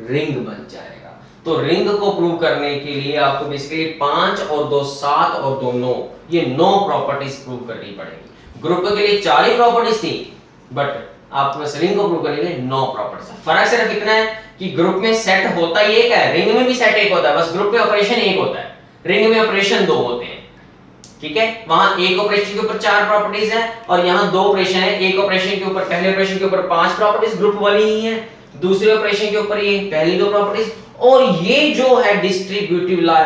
रिंग बन जाएगा। तो रिंग को प्रूव करने के लिए आपको बेसिकली 5 और 2 7 और 2 9 ये 9 प्रॉपर्टीज प्रूव करनी पड़ेगी। ग्रुप के लिए 4 ही प्रॉपर्टीज थी, बट आपको बस रिंग को प्रूव करने के लिए 9 प्रॉपर्टीज। फर्क सिर्फ इतना है कि ग्रुप में सेट होता ही एक है, रिंग में भी सेट एक होता है, बस ग्रुप में ऑपरेशन एक होता है, रिंग में ऑपरेशन 2 होते हैं, ठीक है। वहां एक ऑपरेशन के ऊपर 4 प्रॉपर्टीज है और यहाँ 2 ऑपरेशन है। एक ऑपरेशन के ऊपर, पहले ऑपरेशन के ऊपर 5 प्रॉपर्टीज ग्रुप वाली ही है, दूसरे ऑपरेशन के ऊपर ये पहली 2 प्रॉपर्टीज। और ये जो है डिस्ट्रीब्यूटिव लॉ,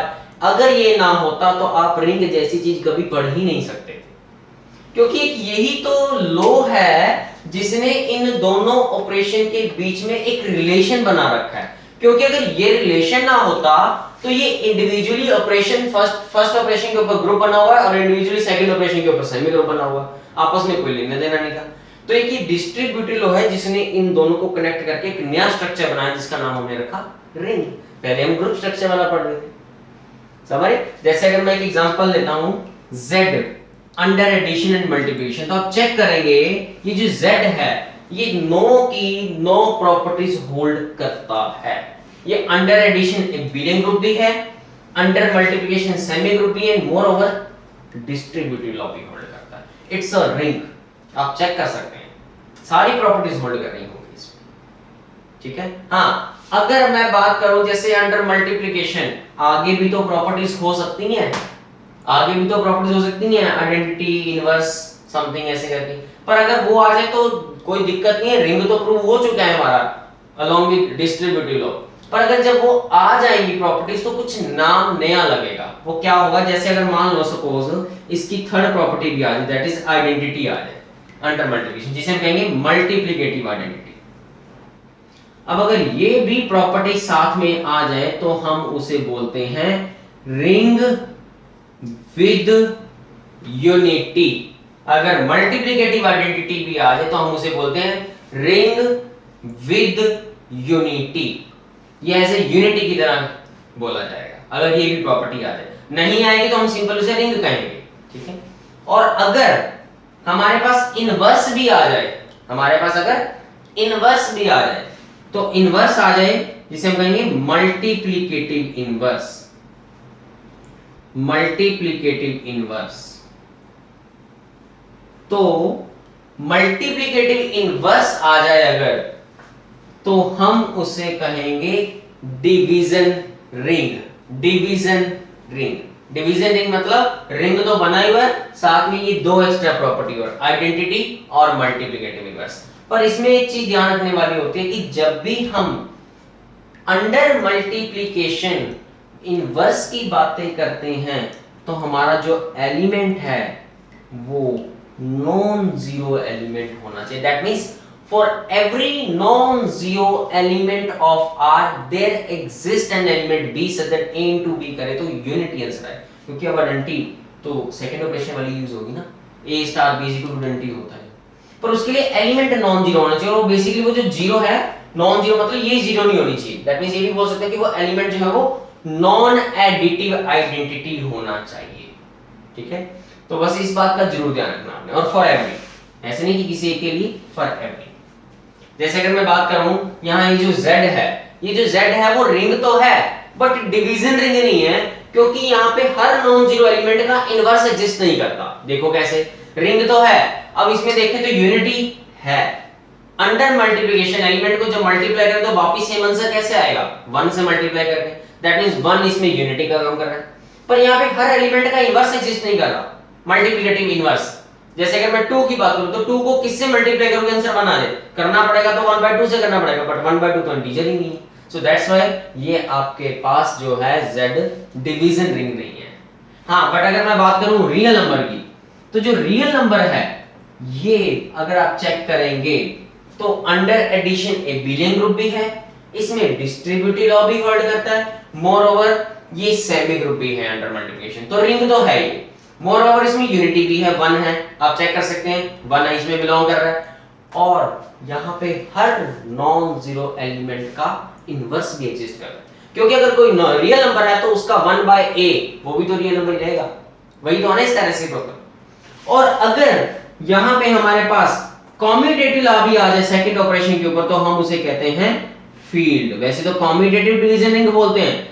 अगर ये ना होता तो आप रिंग जैसी चीज कभी पढ़ ही नहीं सकते, क्योंकि यही तो लॉ है जिसने इन दोनों ऑपरेशन के बीच में एक रिलेशन बना रखा है। क्योंकि अगर ये रिलेशन ना होता तो ये इंडिविजुअली ऑपरेशन फर्स्ट ऑपरेशन के ऊपर ग्रुप बना हुआ है और इंडिविजुअली सेकंड ऑपरेशन के ऊपर सेमी ग्रुप बना हुआ है, आपस में कोई लेना देना नहीं था। तो एक ये डिस्ट्रीब्यूटिव लॉ है जिसने इन दोनों को कनेक्ट करके एक नया स्ट्रक्चर बनाया जिसका नाम हमने रखा रिंग। पहले हम ग्रुप स्ट्रक्चर वाला पढ़ रहे थे, समझ? जैसे अगर मैं एक एग्जांपल लेता हूं Z under addition and multiplication, तो आप चेक करेंगे ये जो Z है ये 9 की 9 प्रॉपर्टीज होल्ड करता है। ये अंडर एडिशन एबिलियन ग्रुप भी है, अंडर मल्टीप्लिकेशन सेमी ग्रुप भी है, मोर ओवर डिस्ट्रीब्यूटिव लॉ भी होल्ड करता है। इट्स अ रिंग, आप चेक कर सकते हैं, सारी प्रॉपर्टीज होल्ड कर रही होंगी इसमें, ठीक है। हाँ, अगर मैं बात करूं जैसे अंडर मल्टीप्लिकेशन, आगे भी तो प्रॉपर्टीज हो सकती हैं, आगे भी तो प्रॉपर्टीज हो सकती हैं, आइडेंटिटी, इनवर्स, समथिंग ऐसे करके, पर अगर वो आ जाए तो कोई दिक्कत नहीं है, रिंग तो प्रूव हो चुका है हमारा अलोंग विद डिस्ट्रीब्यूटिव लॉ। पर अगर जब वो आ जाएंगी प्रॉपर्टीज तो कुछ नाम नया लगेगा। वो क्या होगा, जैसे अगर मान लो सपोज इसकी थर्ड प्रॉपर्टी भी आ जाए, दैट इज आइडेंटिटी आ जाए अंडर मल्टीप्लिकेशन, जिसे हम कहेंगे मल्टीप्लिकेटिव आइडेंटिटी। अब अगर ये भी प्रॉपर्टी साथ में आ जाए तो हम उसे बोलते हैं रिंग विद यूनिटी। अगर मल्टीप्लिकेटिव आइडेंटिटी भी आ जाए तो हम उसे बोलते हैं रिंग विद यूनिटी। ये ऐसे यूनिटी की तरह बोला जाएगा अगर ये भी प्रॉपर्टी आ जाए। नहीं आएगी तो हम सिंपल उसे रिंग कहेंगे, ठीक है। और अगर हमारे पास इनवर्स भी आ जाए, हमारे पास अगर इनवर्स भी आ जाए तो इनवर्स आ जाए जिसे हम कहेंगे मल्टीप्लिकेटिव इनवर्स। Multiplicative inverse. तो मल्टीप्लिकेटिव इनवर्स आ जाए अगर, तो हम उसे कहेंगे division ring. Division ring, division ring मतलब रिंग तो बना हुआ है, साथ में ये दो एक्स्ट्रा प्रॉपर्टी और आइडेंटिटी और मल्टीप्लिकेटिव इनवर्स। पर इसमें एक चीज ध्यान रखने वाली होती है कि जब भी हम अंडर मल्टीप्लिकेशन इनवर्स की बातें करते हैं तो हमारा जो एलिमेंट है वो नॉन जीरो एलिमेंट होना चाहिए। That means for every non-zero element of R there exists an element B such that A into B करे तो यूनिटी आंसर है, क्योंकि अब आइडेंटिटी तो सेकंड ऑपरेशन वाली यूज होगी ना, A star B equal to identity होता है, पर उसके लिए एलिमेंट नॉन जीरो होना चाहिए। और बेसिकली वो जो जीरो है, नॉन जीरो मतलब ये जीरो नहीं होनी चाहिए। दैट मींस ये भी बोल सकते हैं कि वो एलिमेंट जो है वो नॉन एडिटिव आइडेंटिटी होना चाहिए। ठीक है, तो बस इस बात का जरूर ध्यान रखना आपने। और फॉर एवरी, ऐसे नहीं कि किसी एक के लिए, फॉर एवरी। जैसे अगर मैं बात करूं यहाँ ये जो Z है, ये जो Z है वो रिंग तो है बट डिवीजन रिंग नहीं है, क्योंकि यहाँ पे हर नॉन जीरो एलिमेंट का इनवर्स एग्जिस्ट नहीं करता। देखो कैसे, रिंग तो है, अब इसमें देखें तो यूनिटी है। अंडर मल्टीप्लिकेशन एलिमेंट को जब मल्टीप्लाई करें तो वापस सेम आंसर कैसे आएगा, 1 से मल्टीप्लाई करके। दैट मींस 1 इसमें यूनिटी का काम कर रहा है, पर यहाँ पे हर एलिमेंट का इनवर्स एग्जिस्ट नहीं कर रहा, मल्टीप्लिकेटिव इनवर्स। जैसे अगर मैं 2 की बात करूं तो 2 को किससे मल्टीप्लाई करोगे आंसर बना दे, करना पड़ेगा तो 1/2 से करना पड़ेगा, बट 1/2 तो इंटीजर ही नहीं है। सो दैट्स व्हाई ये आपके पास जो है Z डिवीजन रिंग नहीं है। हां, बट अगर मैं बात करूं रियल नंबर की, तो जो रियल नंबर है ये अगर आप चेक करेंगे तो अंडर एडिशन एबिलियन ग्रुप भी है, इसमें डिस्ट्रीब्यूटिव लॉ भी होल्ड करता है, मोर ओवर ये सेमी ग्रुप भी है अंडर मल्टीप्लिकेशन, तो रिंग तो है ही। मोर ओवर इसमें यूनिटी भी है, 1 है, आप चेक कर सकते हैं 1 है, इसमें बिलोंग कर रहा है। और यहाँ पे हर नॉन जीरो एलिमेंट का इनवर्स भी एग्जिस्ट कर रहा है, क्योंकि अगर कोई रियल नंबर है तो उसका 1/a वो भी तो रियल नंबर ही रहेगा, वही तो है ना इसका रेसिप्रोकल। और अगर यहाँ पे हमारे पास कॉम्यूटेटिव लॉ भी आ जाए सेकंड ऑपरेशन के ऊपर, तो हम उसे कहते हैं फील्ड। वैसे तो कॉम्यूटेटिव डिवीजन रिंग बोलते हैं,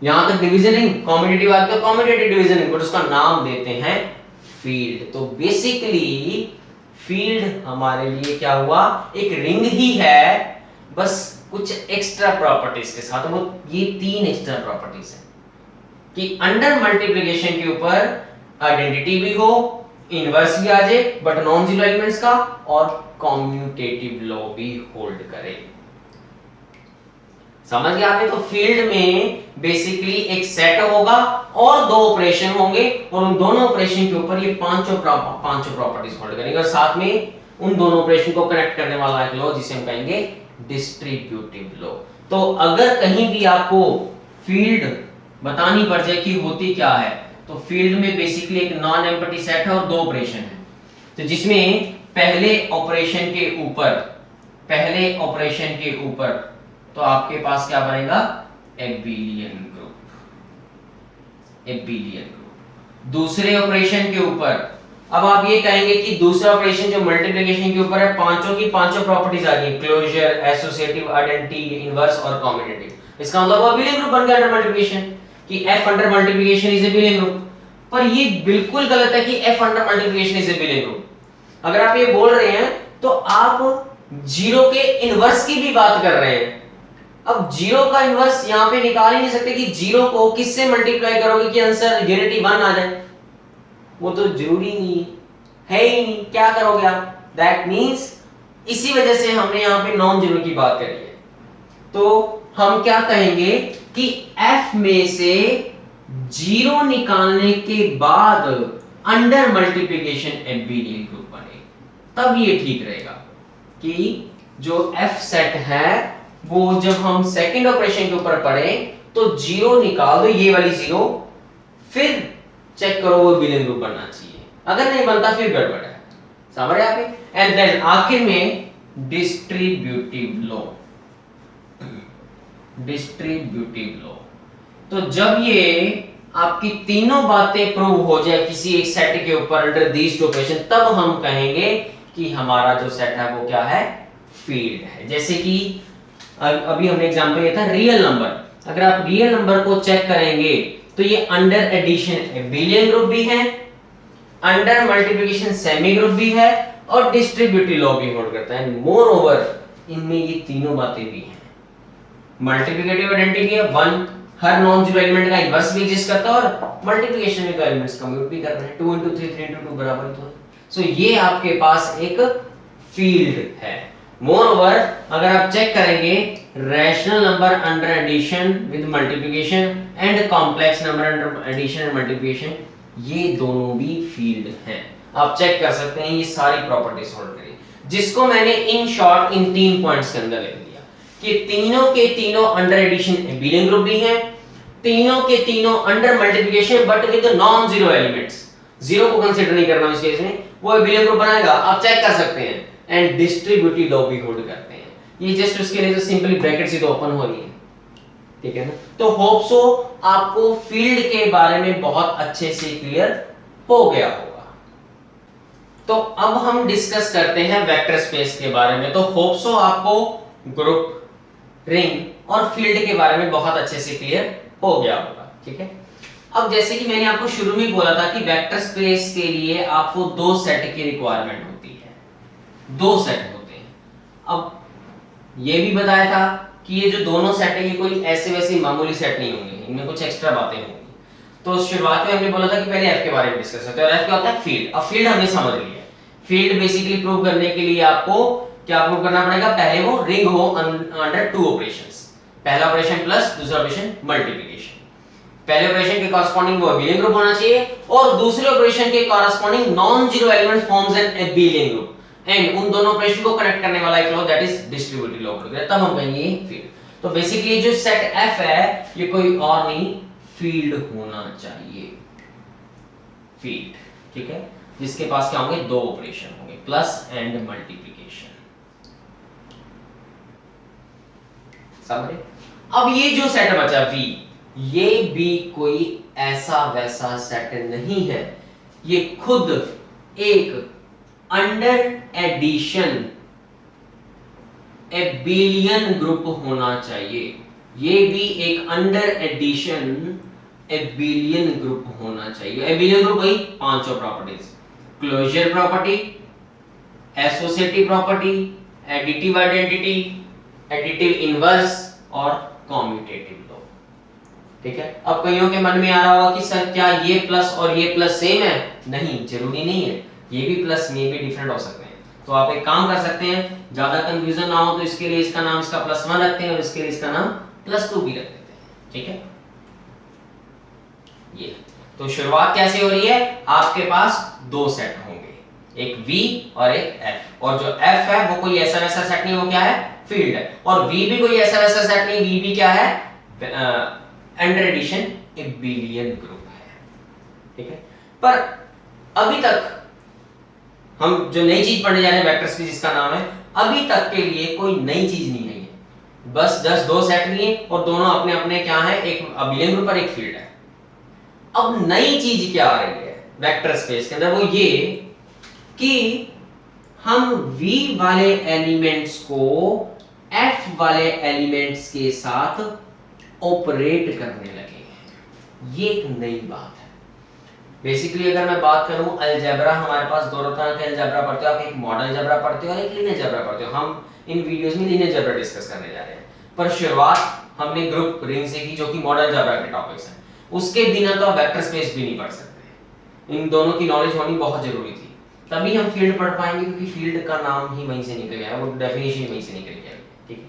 यहां तक डिवीजन रिंग, कॉम्यूटेटिव आता है कॉम्यूटेटिव डिवीजन रिंग, बट उसका नाम देते हैं फील्ड। तो बेसिकली फील्ड हमारे लिए क्या हुआ, एक रिंग ही है, बस कुछ एक्स्ट्रा प्रॉपर्टीज के साथ। वो ये 3 एक्स्ट्रा प्रॉपर्टीज हैं कि अंडर मल्टीप्लिकेशन के ऊपर आइडेंटिटी भी हो, इनवर्स भी आ जाए बट नॉन जीरो एलिमेंट्स का, और कॉम्यूटेटिव लॉ भी होल्ड करे। समझ गए आपने? तो फील्ड में बेसिकली एक सेट होगा और 2 ऑपरेशन होंगे, और उन दोनों ऑपरेशन के ऊपर ये पांचों प्रॉपर्टीज होल्ड करेंगे, और साथ में उन दोनों ऑपरेशन को कनेक्ट करने वाला एक लॉ जिसे हम कहेंगे डिस्ट्रीब्यूटिव लॉ। तो अगर कहीं भी आपको फील्ड बतानी पड़ जाए कि होती क्या है, तो फील्ड में बेसिकली एक नॉन एम्प्टी सेट है और 2 ऑपरेशन है, तो जिसमें पहले ऑपरेशन के ऊपर तो आपके पास क्या बनेगा, एबिलियन ग्रुप। दूसरे ऑपरेशन के ऊपर, अब आप ये कहेंगे कि दूसरा ऑपरेशन जो मल्टीप्लिकेशन के ऊपर है, पांचों की पांचों प्रॉपर्टीज आ गई, क्लोजर, एसोसिएटिव, आइडेंटिटी, इनवर्स और कॉम्यूटेटिव। इसका मतलब वो एबिलियन ग्रुप बन गया अंडर मल्टीप्लिकेशन, कि F under multiplication is abelian group. पर ये बिल्कुल गलत है कि F under multiplication is abelian group. अगर आप ये बोल रहे हैं तो आप जीरो के इनवर्स की भी बात कर रहे हैं। अब जीरो का इनवर्स यहां पे निकाल ही नहीं सकते कि जीरो को किससे मल्टीप्लाई करोगे कि आंसर यूनिटी 1 आ जाए, वो तो जरूरी नहीं है ही नहीं, क्या करोगे आप? दैट मींस इसी वजह से हमने यहां पे नॉन जीरो की बात करी है। तो हम क्या कहेंगे कि F में से जीरो निकालने के बाद अंडर मल्टीप्लिकेशन एबिलियन ग्रुप बने, तब ये ठीक रहेगा कि जो F सेट है वो जब हम सेकंड ऑपरेशन के ऊपर पढ़ें तो जीरो निकाल दो, ये वाली जीरो, फिर चेक करो वो एबिलियन ग्रुप बनना चाहिए, अगर नहीं बनता फिर गड़बड़ है। समझ रहे आप? एंड देन आखिर में डिस्ट्रीब्यूटिव लॉ। तो जब ये आपकी तीनों बातें प्रूव हो जाए किसी एक सेट के ऊपर अंडर दीस टू ऑपरेशन, तब हम कहेंगे कि हमारा जो सेट है वो क्या है, फील्ड है। जैसे कि अभी हमने एग्जांपल लिया था रियल नंबर। अगर आप रियल नंबर को चेक करेंगे तो ये अंडर एडिशन एबिलियन ग्रुप भी है, अंडर मल्टीप्लिकेशन सेमी ग्रुप भी है और डिस्ट्रीब्यूटिव लॉ भी होल्ड करता है। मोर ओवर इनमें ये तीनों बातें भी हैं। मल्टीप्लिकेटिव आइडेंटिटी भी है, वन हर नॉन जीरो एलिमेंट का इनवर्स भी एग्जिस्ट करता है और मल्टीप्लिकेशन में तो एलिमेंट्स कम्यूट भी कर रहे हैं, 2 * 3 3 * 2 बराबर तो है। सो ये आपके पास एक फील्ड है। मोर ओवर अगर आप चेक करेंगे rational number under addition with multiplication and complex number under addition and multiplication, ये दोनों भी फील्ड हैं। आप चेक कर सकते हैं, ये सारी प्रॉपर्टीज होल्ड करिए, जिसको मैंने इन शॉर्ट इन 3 पॉइंट्स के अंदर लिख दिया कि तीनों के तीनों अंडर एडिशन एबिलियन ग्रुप भी हैं, तीनों के तीनों under multiplication but with non zero elements, zero को कंसीडर नहीं करना इस केस में, वो एबिलियन ग्रुप बनाएगा। आप चेक कर सकते हैं एंड डिस्ट्रीब्यूटिव लॉ भी होल्ड करते हैं। ये जस्ट उसके लिए तो सिंपली ब्रैकेट से तो ओपन हो रही है, ठीक है ना। तो होप सो आपको फील्ड के बारे में बहुत अच्छे से क्लियर हो गया होगा। तो अब हम डिस्कस करते हैं वेक्टर स्पेस के बारे में। तो होप सो आपको ग्रुप, रिंग और फील्ड के बारे में बहुत अच्छे से क्लियर हो गया होगा, ठीक है। अब जैसे कि मैंने आपको शुरू में बोला था कि वेक्टर स्पेस के लिए आपको 2 सेट की रिक्वायरमेंट होती है, 2 सेट होते हैं। अब ये भी बताया था कि ये जो दोनों सेट है ये कोई ऐसे वैसे मामूली सेट नहीं होंगे, इनमें कुछ एक्स्ट्रा बातें होंगी। तो शुरुआत में हमने बोला था कि पहले एफ के बारे में डिस्कस करते हैं, और एफ क्या होता है? फील्ड। अब फील्ड हमने समझ लिया। फील्ड बेसिकली प्रूव करने के लिए आपको क्या प्रूव करना पड़ेगा? पहले वो रिंग हो अंडर 2 ऑपरेशंस, पहला ऑपरेशन प्लस दूसरा ऑपरेशन मल्टीप्लिकेशन। पहले ऑपरेशन के कॉरस्पॉन्डिंग वो एबिलियन ग्रुप होना चाहिए और दूसरे ऑपरेशन के corresponding non zero element forms an abelian group, and उन दोनों ऑपरेशन को कनेक्ट करने वाला एक law that is distributive law, तब हम कहेंगे ये फील्ड। तो बेसिकली जो सेट एफ है ये कोई और नहीं, फील्ड होना चाहिए, फील्ड, ठीक है, जिसके पास क्या होंगे? 2 ऑपरेशन होंगे, प्लस एंड मल्टीप्लिकेशन। समझे? अब ये जो सेट बचा V, ये भी कोई ऐसा वैसा सेट नहीं है, ये खुद एक अंडर एडिशन एबिलियन ग्रुप होना चाहिए। ये भी एक अंडर एडिशन एबिलियन ग्रुप होना चाहिए। एबिलियन ग्रुप भाई 5 properties: closure property, associative property, additive identity, additive inverse और कॉम्यूटेटिव लॉ, ठीक है। अब कईयों के मन में आ रहा होगा कि सर क्या ये प्लस और ये प्लस सेम है? नहीं, जरूरी नहीं है, ये भी प्लस में भी डिफरेंट हो सकते हैं। तो आप एक काम कर सकते हैं, ज्यादा कंफ्यूजन ना हो तो इसके लिए इसका नाम इसका +1 रखते हैं और इसके लिए इसका नाम +2 भी रख देते हैं, ठीक है। ये तो शुरुआत कैसे हो रही है? आपके पास 2 सेट होंगे, एक V और एक F, और जो F है वो कोई ऐसा वैसा सेट नहीं, वो क्या है? फील्ड है। और V भी कोई ऐसा वैसा सेट नहीं, V भी क्या है? अंडर एडिशन एबिलियन ग्रुप है, ठीक है। पर अभी तक हम जो नई चीज पढ़ने जा रहे हैं वेक्टर स्पेस, जिसका नाम है, अभी तक के लिए कोई नई चीज नहीं है, बस 2 सेट लिए और दोनों अपने अपने क्या है? एक एबिलियन ग्रुप और एक फील्ड है। अब नई चीज क्या आ रही है वेक्टर स्पेस के अंदर? वो ये कि हम V वाले एलिमेंट्स को F वाले एलिमेंट्स के साथ ऑपरेट करने लगे हैं। ये एक नई बात है। बेसिकली अगर मैं बात करूं अलजेब्रा, हमारे पास 2 तरह के अलजेब्रा पढ़ते हो, आप एक मॉडल अलजेब्रा पढ़ते हो और एक लीनियर अलजेब्रा पढ़ते हो। हम इन वीडियोस में लीनियर अलजेब्रा डिस्कस करने जा रहे हैं, पर शुरुआत हमने ग्रुप, रिंग से की, जो कि मॉडल अलजेब्रा के टॉपिक्स हैं। उसके बिना तो आप वेक्टर स्पेस भी नहीं पढ़ सकते। इन दोनों की नॉलेज होनी बहुत जरूरी थी, तभी हम फील्ड पढ़ पाएंगे, क्योंकि फील्ड का नाम ही वहीं से निकल गया है, वो डेफिनेशन वहीं से निकल गया है, ठीक है।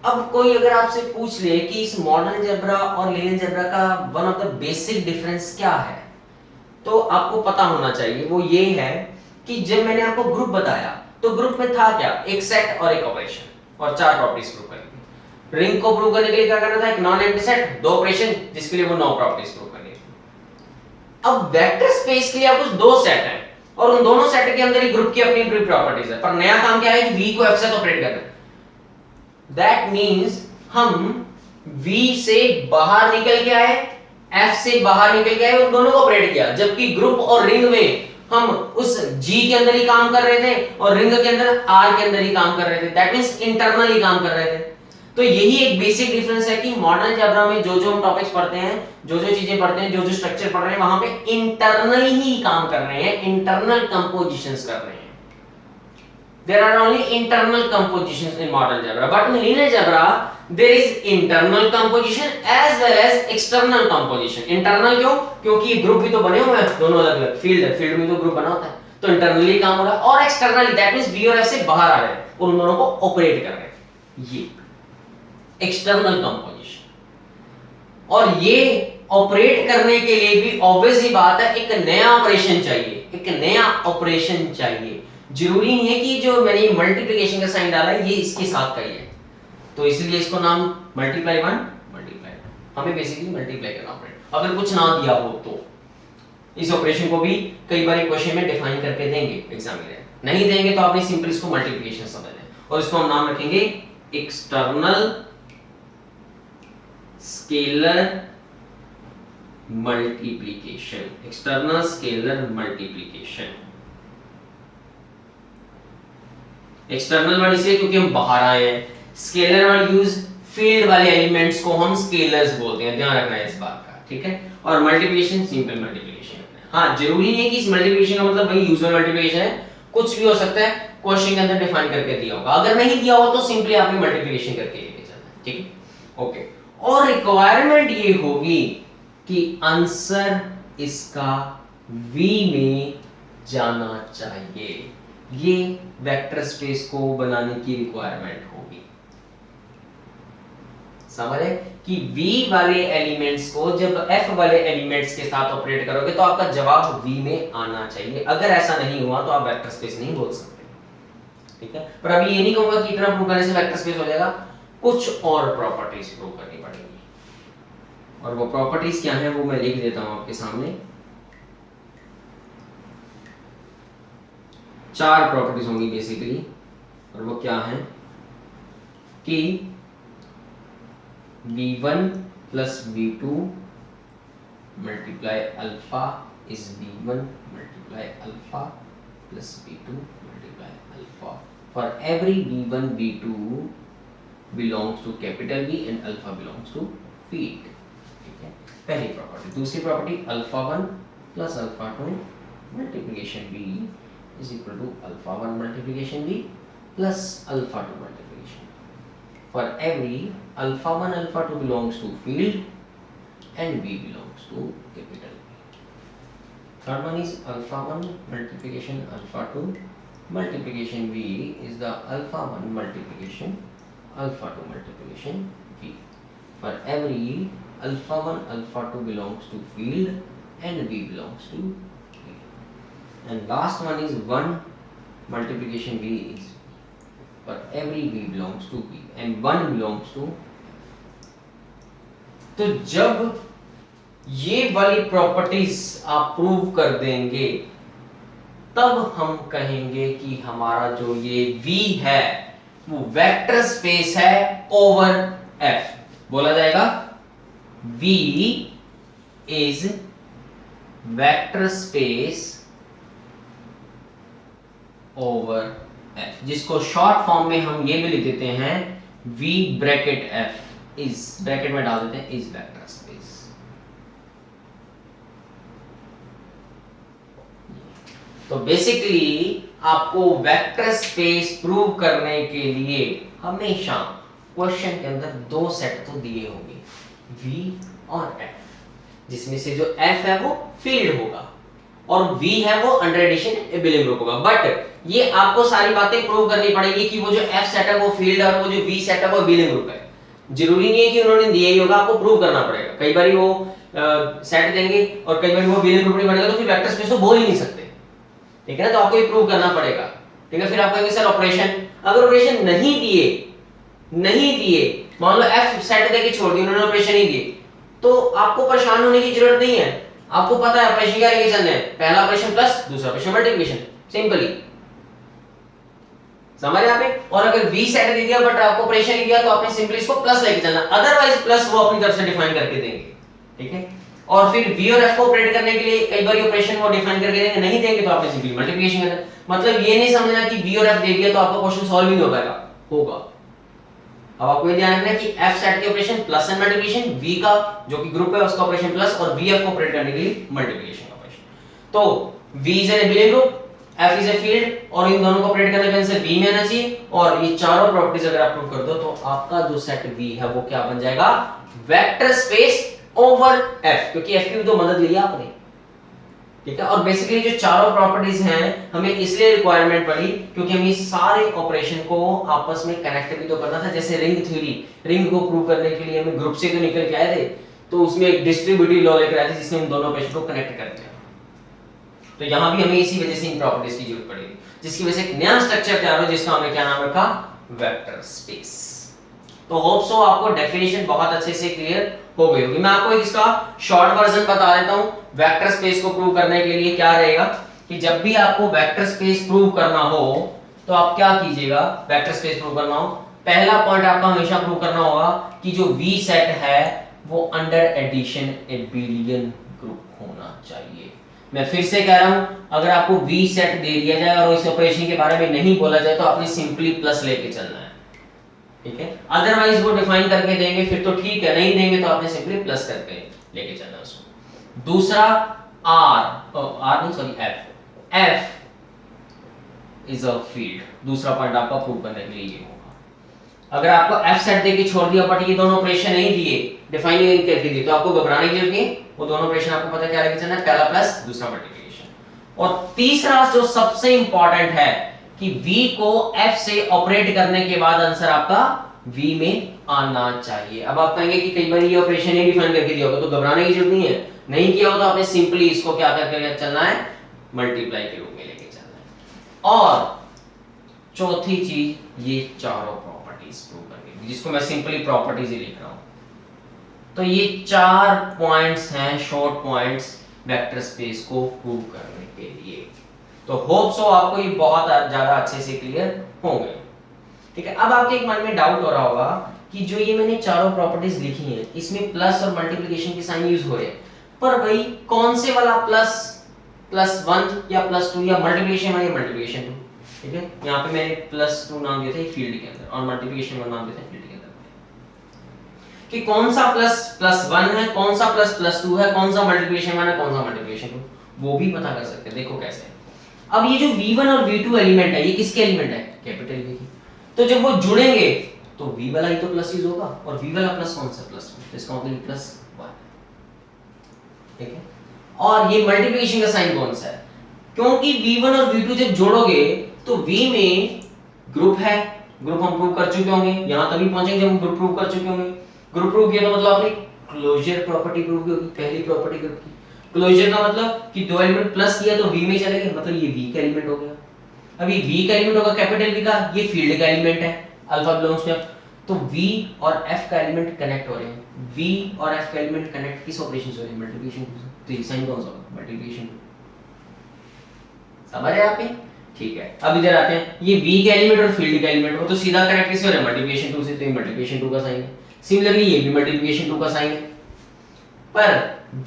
अब कोई अगर आपसे पूछ ले कि इस मॉडल अलजेब्रा और लीनियर अलजेब्रा का one of the basic difference क्या है, तो आपको पता होना चाहिए। वो ये है कि जब मैंने आपको ग्रुप बताया तो ग्रुप में था क्या? एक सेट और एक ऑपरेशन और 4 प्रॉपर्टीज प्रूव करनी। रिंग को प्रूव करने के लिए क्या करना था? एक नॉन एम्प्टी सेट, 2 ऑपरेशन, जिसके लिए वो 9 प्रॉपर्टीज प्रूव करनी थी। अब वेक्टर स्पेस के लिए आपको 2 सेट है और उन दोनों सेट के अंदर ही ग्रुप की अपनी अपनी प्रॉपर्टीज है, पर नया काम क्या है कि V को F से ऑपरेट करना है। दैट मींस हम V से बाहर निकल के आए, F से बाहर निकल के आए, उन दोनों को ऑपरेट किया, जबकि ग्रुप और रिंग में हम उस G के अंदर ही काम कर रहे थे और रिंग के अंदर R के अंदर ही काम कर रहे थे। दैट मींस इंटरनली काम कर रहे थे। तो यही एक बेसिक डिफरेंस है कि मॉडर्न अलजेब्रा में जो जो हम टॉपिक्स पढ़ते हैं, जो जो चीजें पढ़ते हैं, जो जो स्ट्रक्चर पढ़ रहे हैं, वहां पे इंटरनल ही काम कर रहे हैं, इंटरनल कंपोजिशंस कर रहे हैं। There are only internal compositions in modern algebra, but in linear algebra there is internal composition as well as external composition. Internal क्यों? क्योंकि ग्रुप भी तो बने हुए हैं, दोनों अलग अलग फील्ड है, फील्ड में तो ग्रुप बना होता है, तो इंटरनली काम हो रहा है, और एक्सटर्नली दैट मींस V और F से बाहर आ रहे हैं और उन दोनों को ऑपरेट कर रहे हैं, ये एक्सटर्नल कंपोजिशन। और ये ऑपरेट करने के लिए भी ऑब्वियस ही बात है एक नया ऑपरेशन चाहिए, एक नया ऑपरेशन चाहिए। जरूरी नहीं है कि जो मैंने मल्टीप्लिकेशन का साइन डाला है ये इसके साथ का ही है, तो इसलिए इसको नाम मल्टीप्लाई 1 मल्टीप्लाई 2, हमें बेसिकली मल्टीप्लाई करना पड़ेगा। अगर कुछ ना दिया हो तो इस ऑपरेशन को भी कई बार क्वेश्चन में डिफाइन करके देंगे एग्जामिनर, नहीं देंगे तो आपने सिंपल इसको मल्टीप्लिकेशन समझ लें, और इसको हम नाम रखेंगे external scalar multiplication, external scalar multiplication. External word इसलिए क्योंकि हम बाहर आए हैं, स्केलर वर्ड यूज फील्ड वाले एलिमेंट्स को हम स्केलर्स बोलते हैं, ध्यान रखना है इस बात का, ठीक है। और मल्टीप्लिकेशन सिंपल मल्टीप्लिकेशन। हाँ, जरूरी नहीं है कि इस मल्टीप्लिकेशन का मतलब वही यूजुअल मल्टीप्लिकेशन है, कुछ भी हो सकता है, क्वेश्चन के अंदर डिफाइन करके दिया होगा, अगर नहीं दिया हो तो सिंपली आपने मल्टीप्लिकेशन करके लेके चलना है, ठीक है, ओके। और रिक्वायरमेंट ये होगी कि आंसर इसका V में जाना चाहिए, ये वेक्टर स्पेस को बनाने की रिक्वायरमेंट होगी। समझ है कि V वाले एलिमेंट्स को जब F वाले एलिमेंट्स के साथ ऑपरेट करोगे तो आपका जवाब V में आना चाहिए, अगर ऐसा नहीं हुआ तो आप वेक्टर स्पेस नहीं बोल सकते, ठीक है। पर अभी ये नहीं कहूंगा कि इतना प्रूव करने से वेक्टर स्पेस हो जाएगा, कुछ और प्रॉपर्टीज प्रूव करनी पड़ेगी, और वो प्रॉपर्टीज क्या है वो मैं लिख देता हूं आपके सामने। 4 प्रॉपर्टीज होंगी बेसिकली, और वो क्या है कि v1 plus v2 multiply alpha is v1 multiply alpha plus v2 multiply alpha for every v1 v2 belongs to capital V and alpha belongs to field, ठीक है, पहली प्रॉपर्टी। दूसरी property alpha 1 plus alpha 2 multiplication v is equal to alpha 1 multiplication v plus alpha 2 multiplication for every alpha 1 alpha 2 belongs to field and v belongs to capital V. Third one is alpha 1 multiplication alpha 2 multiplication v is the alpha 1 multiplication alpha 2 multiplication v for every alpha 1 alpha 2 belongs to field and v belongs to v. And last one is 1 multiplication v is for every v belongs to v and 1 belongs to। तो जब ये वाली प्रॉपर्टीज आप प्रूव कर देंगे तब हम कहेंगे कि हमारा जो ये v है वो वेक्टर स्पेस है ओवर f, बोला जाएगा v is vector space over f, जिसको शॉर्ट फॉर्म में हम ये भी लिख देते हैं v bracket f is, bracket में डाल देते हैं इज वेक्टर स्पेस। तो बेसिकली आपको वेक्टर स्पेस प्रूव करने के लिए हमेशा क्वेश्चन के अंदर 2 सेट तो दिए होंगे, v और f, जिसमें से जो f है वो फील्ड होगा और v है वो अंडर एडिशन बिलिंग ग्रुप होगा। बट ये आपको सारी बातें प्रूव करनी पड़ेगी कि वो जो f सेट है वो फील्ड है और वो जो v सेट है वो बिलिंग ग्रुप है। जरूरी नहीं है कि उन्होंने दिया ही होगा, आपको प्रूव करना पड़ेगा। कई बार वो सेट देंगे और कई बार वो बिलिंग ग्रुप नहीं बनेगा तो फिर वेक्टर स्पेस तो बोल ही नहीं सकते, ठीक है ना। तो आपको ये प्रूव करना पड़ेगा, ठीक है। फिर आप कहेंगे सर ऑपरेशन, अगर ऑपरेशन नहीं दिए मान लो f सेट देके छोड़ दिया उन्होंने, ऑपरेशन ही दिए, तो आपको परेशान होने की जरूरत नहीं है। आपको पता है ऑपरेशन क्या लेके चलने हैं, पहला ऑपरेशन प्लस, दूसरा ऑपरेशन मल्टीप्लिकेशन, सिंपली समझ आपने। और अगर v सेट दे दिया बट आपको ऑपरेशन ही दिया तो आपने सिंपली इसको प्लस लेके चलना, अदरवाइज प्लस वो अपनी तरफ से डिफाइन करके देंगे, ठीक है। और फिर v और f को ऑपरेट करने के लिए कई बार ऑपरेशन वो डिफाइन करके देंगे, नहीं देंगे तो आपने सिंपली मल्टीप्लिकेशन करना। मतलब ये नहीं समझना कि v और f दे दिया तो आपका क्वेश्चन सॉल्व ही नहीं हो पाएगा, होगा। अब आपको ये ध्यान रखना है कि एफ सेट के operation plus and multiplication, V का जो कि ग्रुप है उसका ऑपरेशन प्लस और वी एफ को ऑपरेट करने के लिए मल्टीप्लिकेशन ऑपरेशन। तो V is an abelian group, F is a field और इन दोनों को ऑपरेट करने के आंसर वी में आना चाहिए। और ये चारों प्रॉपर्टीज अगर आप प्रूव कर दो तो आपका जो सेट वी है वो क्या बन जाएगा, वेक्टर स्पेस ओवर एफ, क्योंकि एफ की भी तो मदद ली है आपने, ठीक है। और बेसिकली जो चारों प्रॉपर्टीज हैं हमें इसलिए रिक्वायरमेंट पड़ी क्योंकि हमें सारे ऑपरेशन को आपस में कनेक्ट भी तो करना था। जैसे रिंग थ्योरी, रिंग को प्रूव करने के लिए हमें ग्रुप से तो निकल के आए थे, तो उसमें एक डिस्ट्रीब्यूटिव लॉ लेकर आए थे जिसमें हम दोनों ऑपरेशन को कनेक्ट करते हैं। तो यहां भी हमें इसी वजह से इन प्रॉपर्टीज की जरूरत पड़ेगी, जिसकी वजह से एक नया स्ट्रक्चर तैयार हो जिसका हमने क्या नाम रखा, वेक्टर स्पेस। तो होप सो आपको डेफिनेशन बहुत अच्छे से क्लियर हो गई होगी। मैं आपको इसका शॉर्ट वर्जन बता देता हूं। वेक्टर स्पेस को प्रूव करने के लिए क्या रहेगा कि जब भी आपको वेक्टर स्पेस प्रूव करना हो तो आप क्या कीजिएगा, वेक्टर स्पेस प्रूव करना हो, पहला पॉइंट आपका हमेशा प्रूव करना होगा कि जो वी सेट है वो अंडर एडिशन एबिलियन ग्रुप होना चाहिए। मैं फिर से कह रहा हूं, अगर आपको वी सेट दे दिया जाए और इस ऑपरेशन के बारे में नहीं बोला जाए तो आपने सिंपली प्लस लेके चलना है, ठीक है। अदरवाइज वो डिफाइन करके देंगे फिर तो ठीक है, नहीं देंगे तो आपने सिंपली प्लस करके लेके चलना है उसको। दूसरा एफ इज अ फील्ड। दूसरा पॉइंट आपका प्रूव करने के लिए ये होगा। अगर आपको एफ सेट देके छोड़ दिया बट ये दोनों ऑपरेशन नहीं दिए, डिफाइन नहीं करके दिए, तो आपको घबराने की जरूरत नहीं। वो दोनों ऑपरेशन आपको पता क्या लेके चलना है, पहला प्लस दूसरा मल्टीप्लिकेशन। और तीसरा जो सबसे इंपॉर्टेंट है कि v को f से ऑपरेट करने के बाद आंसर आपका v में आना चाहिए। अब आप कहेंगे कि कई बार ये ऑपरेशन ही डिफाइन करके दिया होगा तो घबराने की जरूरत नहीं है, नहीं किया हो तो आपने सिंपली इसको क्या करके चलना है, मल्टीप्लाई के रूप में लेके चलना है। और चौथी चीज ये चारों प्रॉपर्टीज प्रूव करके, जिसको मैं सिंपली प्रॉपर्टीज ही लिख रहा हूं। तो ये 4 पॉइंट्स हैं, शॉर्ट पॉइंट्स वेक्टर स्पेस को प्रूव करने के लिए। तो होप सो आपको ये बहुत ज्यादा अच्छे से क्लियर होंगे, ठीक है। अब आपके एक मन में डाउट हो रहा होगा कि जो ये मैंने चारों प्रॉपर्टीज लिखी हैं इसमें प्लस और मल्टीप्लिकेशन के साइन यूज हो रहे हैं, पर भाई कौन से वाला +1 या +2 या मल्टीप्लिकेशन 1 या मल्टीप्लिकेशन 2, ठीक है। यहाँ पे मैंने +2 नाम दिया था फील्ड के अंदर और मल्टीप्लिकेशन 1 नाम दिया था फील्ड के अंदर, कि कौन सा +1 है, कौन सा +2 है, कौन सा मल्टीप्लिकेशन 1 है, कौन सा मल्टीप्लिकेशन 2, वो भी पता कर सकते हैं। देखो कैसे। अब ये जो v1 और v2 एलिमेंट है ये किसके एलिमेंट है, कैपिटल v की। तो जब वो जुड़ेंगे तो v वाला ही तो प्लस यूज होगा और v वाला प्लस कौन सा, +1, इसका मतलब +1, ठीक है। और ये मल्टीप्लिकेशन का साइन कौन सा है, क्योंकि v1 और v2 जब जोड़ोगे तो v में ग्रुप है, ग्रुप हम प्रूव कर चुके होंगे, यहां तभी पहुंचेंगे जब हम ग्रुप प्रूव कर चुके होंगे। ग्रुप प्रूव किया तो मतलब आपने क्लोजर प्रॉपर्टी प्रूव की होगी, पहली प्रॉपर्टी ग्रुप की। क्लोजर का मतलब कि दो एलिमेंट प्लस किया तो v में चलेंगे, मतलब ये v का एलिमेंट हो गया। अब ये v का एलिमेंट होगा कैपिटल V का, ये फील्ड का एलिमेंट है, अल्फा बिलोंग्स टू f, तो v और f का एलिमेंट कनेक्ट हो रहे हैं। v और f का एलिमेंट कनेक्ट किस ऑपरेशन से हो रहे हैं, मल्टीप्लिकेशन से। तो ये साइन कौन सा होगा, मल्टीप्लिकेशन। समझ आए आपने, ठीक है। अब इधर आते हैं, ये v का एलिमेंट और फील्ड का एलिमेंट वो तो सीधा कनेक्ट किससे हो रहा है, मल्टीप्लिकेशन 2 से, तो ये मल्टीप्लिकेशन 2 का साइन है। सिमिलरली ये भी मल्टीप्लिकेशन 2 का साइन है। पर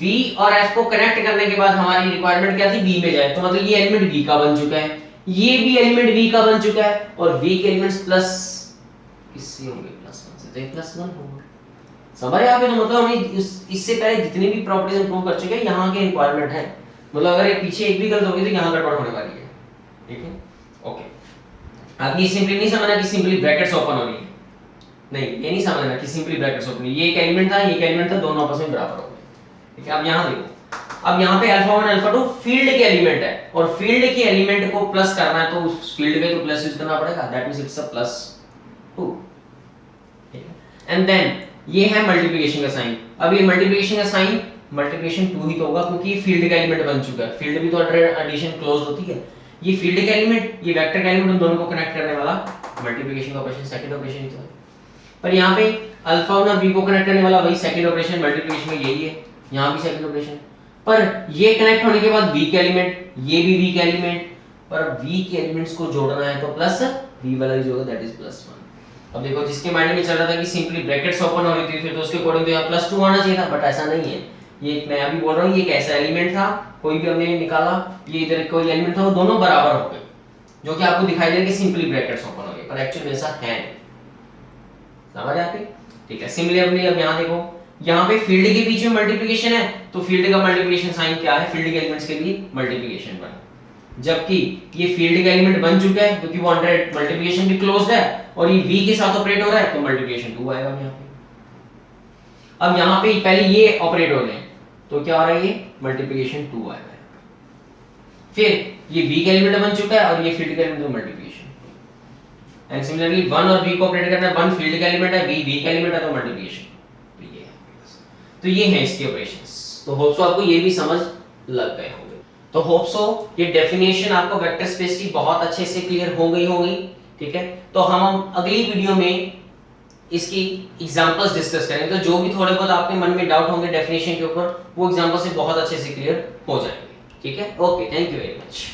v और f को कनेक्ट करने के बाद हमारी रिक्वायरमेंट क्या थी, v में जाए, तो मतलब ये एलिमेंट v का बन चुका है, ये भी एलिमेंट v का बन चुका है, और v के एलिमेंट्स प्लस किससे होंगे, +1 से, तो ये +1 होगा। समझ रहे हैं आप, तो मतलब हमें इससे पहले जितनी भी प्रॉपर्टीज हम प्रूव कर चुके हैं यहाँ के रिक्वायरमेंट है, मतलब अगर ये पीछे एक भी गलत होगी तो यहाँ गड़बड़ होने वाली है, ठीक है। ओके, अब ये सिंपली नहीं समझना कि सिंपली ब्रैकेट्स ओपन हो रही है, नहीं ये नहीं समझना कि सिंपली ब्रैकेट्स ओपन, ये एक एलिमेंट था, ये एक एलिमेंट था, दोनों आपस में बराबर हो गए, ठीक है। अब यहाँ देखो, अब यहाँ पे α1 α2 फील्ड के एलिमेंट है और फील्ड के एलिमेंट को प्लस करना है तो उस फील्ड पे तो प्लस यूज करना पड़ेगा, दैट मींस इट्स अ +2, ठीक है। एंड देन ये है मल्टीप्लिकेशन का साइन। अब ये मल्टीप्लिकेशन का साइन मल्टीप्लिकेशन 2 ही तो होगा क्योंकि ये फील्ड का एलिमेंट बन चुका है, फील्ड भी तो अंडर एडिशन क्लोज होती है। ये फील्ड का एलिमेंट, ये वेक्टर का एलिमेंट, उन दोनों को कनेक्ट करने वाला मल्टीप्लिकेशन का ऑपरेशन, सेकंड ऑपरेशन ही तो है। पर यहाँ पे α1 और v को कनेक्ट करने वाला वही सेकंड ऑपरेशन मल्टीप्लिकेशन में यही है, यहाँ भी सेकंड ऑपरेशन। पर ये कनेक्ट होने के बाद v के एलिमेंट, ये भी v के एलिमेंट, पर v के एलिमेंट्स को जोड़ना है तो प्लस v वाला यूज होगा, दैट इज +1। अब देखो जिसके माइंड में चल रहा था कि सिंपली ब्रैकेट्स ओपन हो रही थी फिर तो उसके अकॉर्डिंग तो यहाँ +2 आना चाहिए था, बट ऐसा नहीं है। ये मैं अभी बोल रहा हूँ, ये एक ऐसा एलिमेंट था, कोई भी हमने निकाला, ये इधर कोई एलिमेंट था, वो दोनों बराबर हो गए, जो कि आपको दिखाई दे कि सिंपली ब्रैकेट्स ओपन हो गए, पर एक्चुअली ऐसा है नहीं। समझ आती? ठीक है, सिमिलरली अब यहाँ देखो, यहाँ पे फील्ड के बीच में मल्टीप्लिकेशन है तो फील्ड का मल्टीप्लिकेशन साइन क्या है, फील्ड के एलिमेंट्स के लिए मल्टीप्लिकेशन 1, जबकि ये फील्ड का एलिमेंट बन चुका है क्योंकि वो अंडर मल्टीप्लिकेशन भी क्लोज्ड है और ये v के साथ ऑपरेट हो रहा है तो मल्टीप्लिकेशन 2 आएगा यहाँ पे। अब यहाँ पे पहले ये ऑपरेट हो रहे हैं तो क्या हो रहा है, ये मल्टीप्लिकेशन 2 आएगा। फिर ये v का एलिमेंट बन चुका है और ये फील्ड का एलिमेंट तो मल्टीप्लिकेशन, एंड सिमिलरली 1 और v को ऑपरेट करना है, 1 फील्ड का एलिमेंट है, v का एलिमेंट है तो मल्टीप्लिकेशन। तो ये है इसके ऑपरेशंस। तो होप सो आपको ये भी समझ लग गए होंगे। तो होप सो ये डेफिनेशन आपको वेक्टर स्पेस की बहुत अच्छे से क्लियर हो गई होगी। ठीक है, तो हम अगली वीडियो में इसकी एग्जांपल्स डिस्कस करेंगे, तो जो भी थोड़े बहुत आपके मन में डाउट होंगे डेफिनेशन के ऊपर वो एग्जांपल से बहुत अच्छे से क्लियर हो जाएंगे। ठीक है, okay, thank you very much.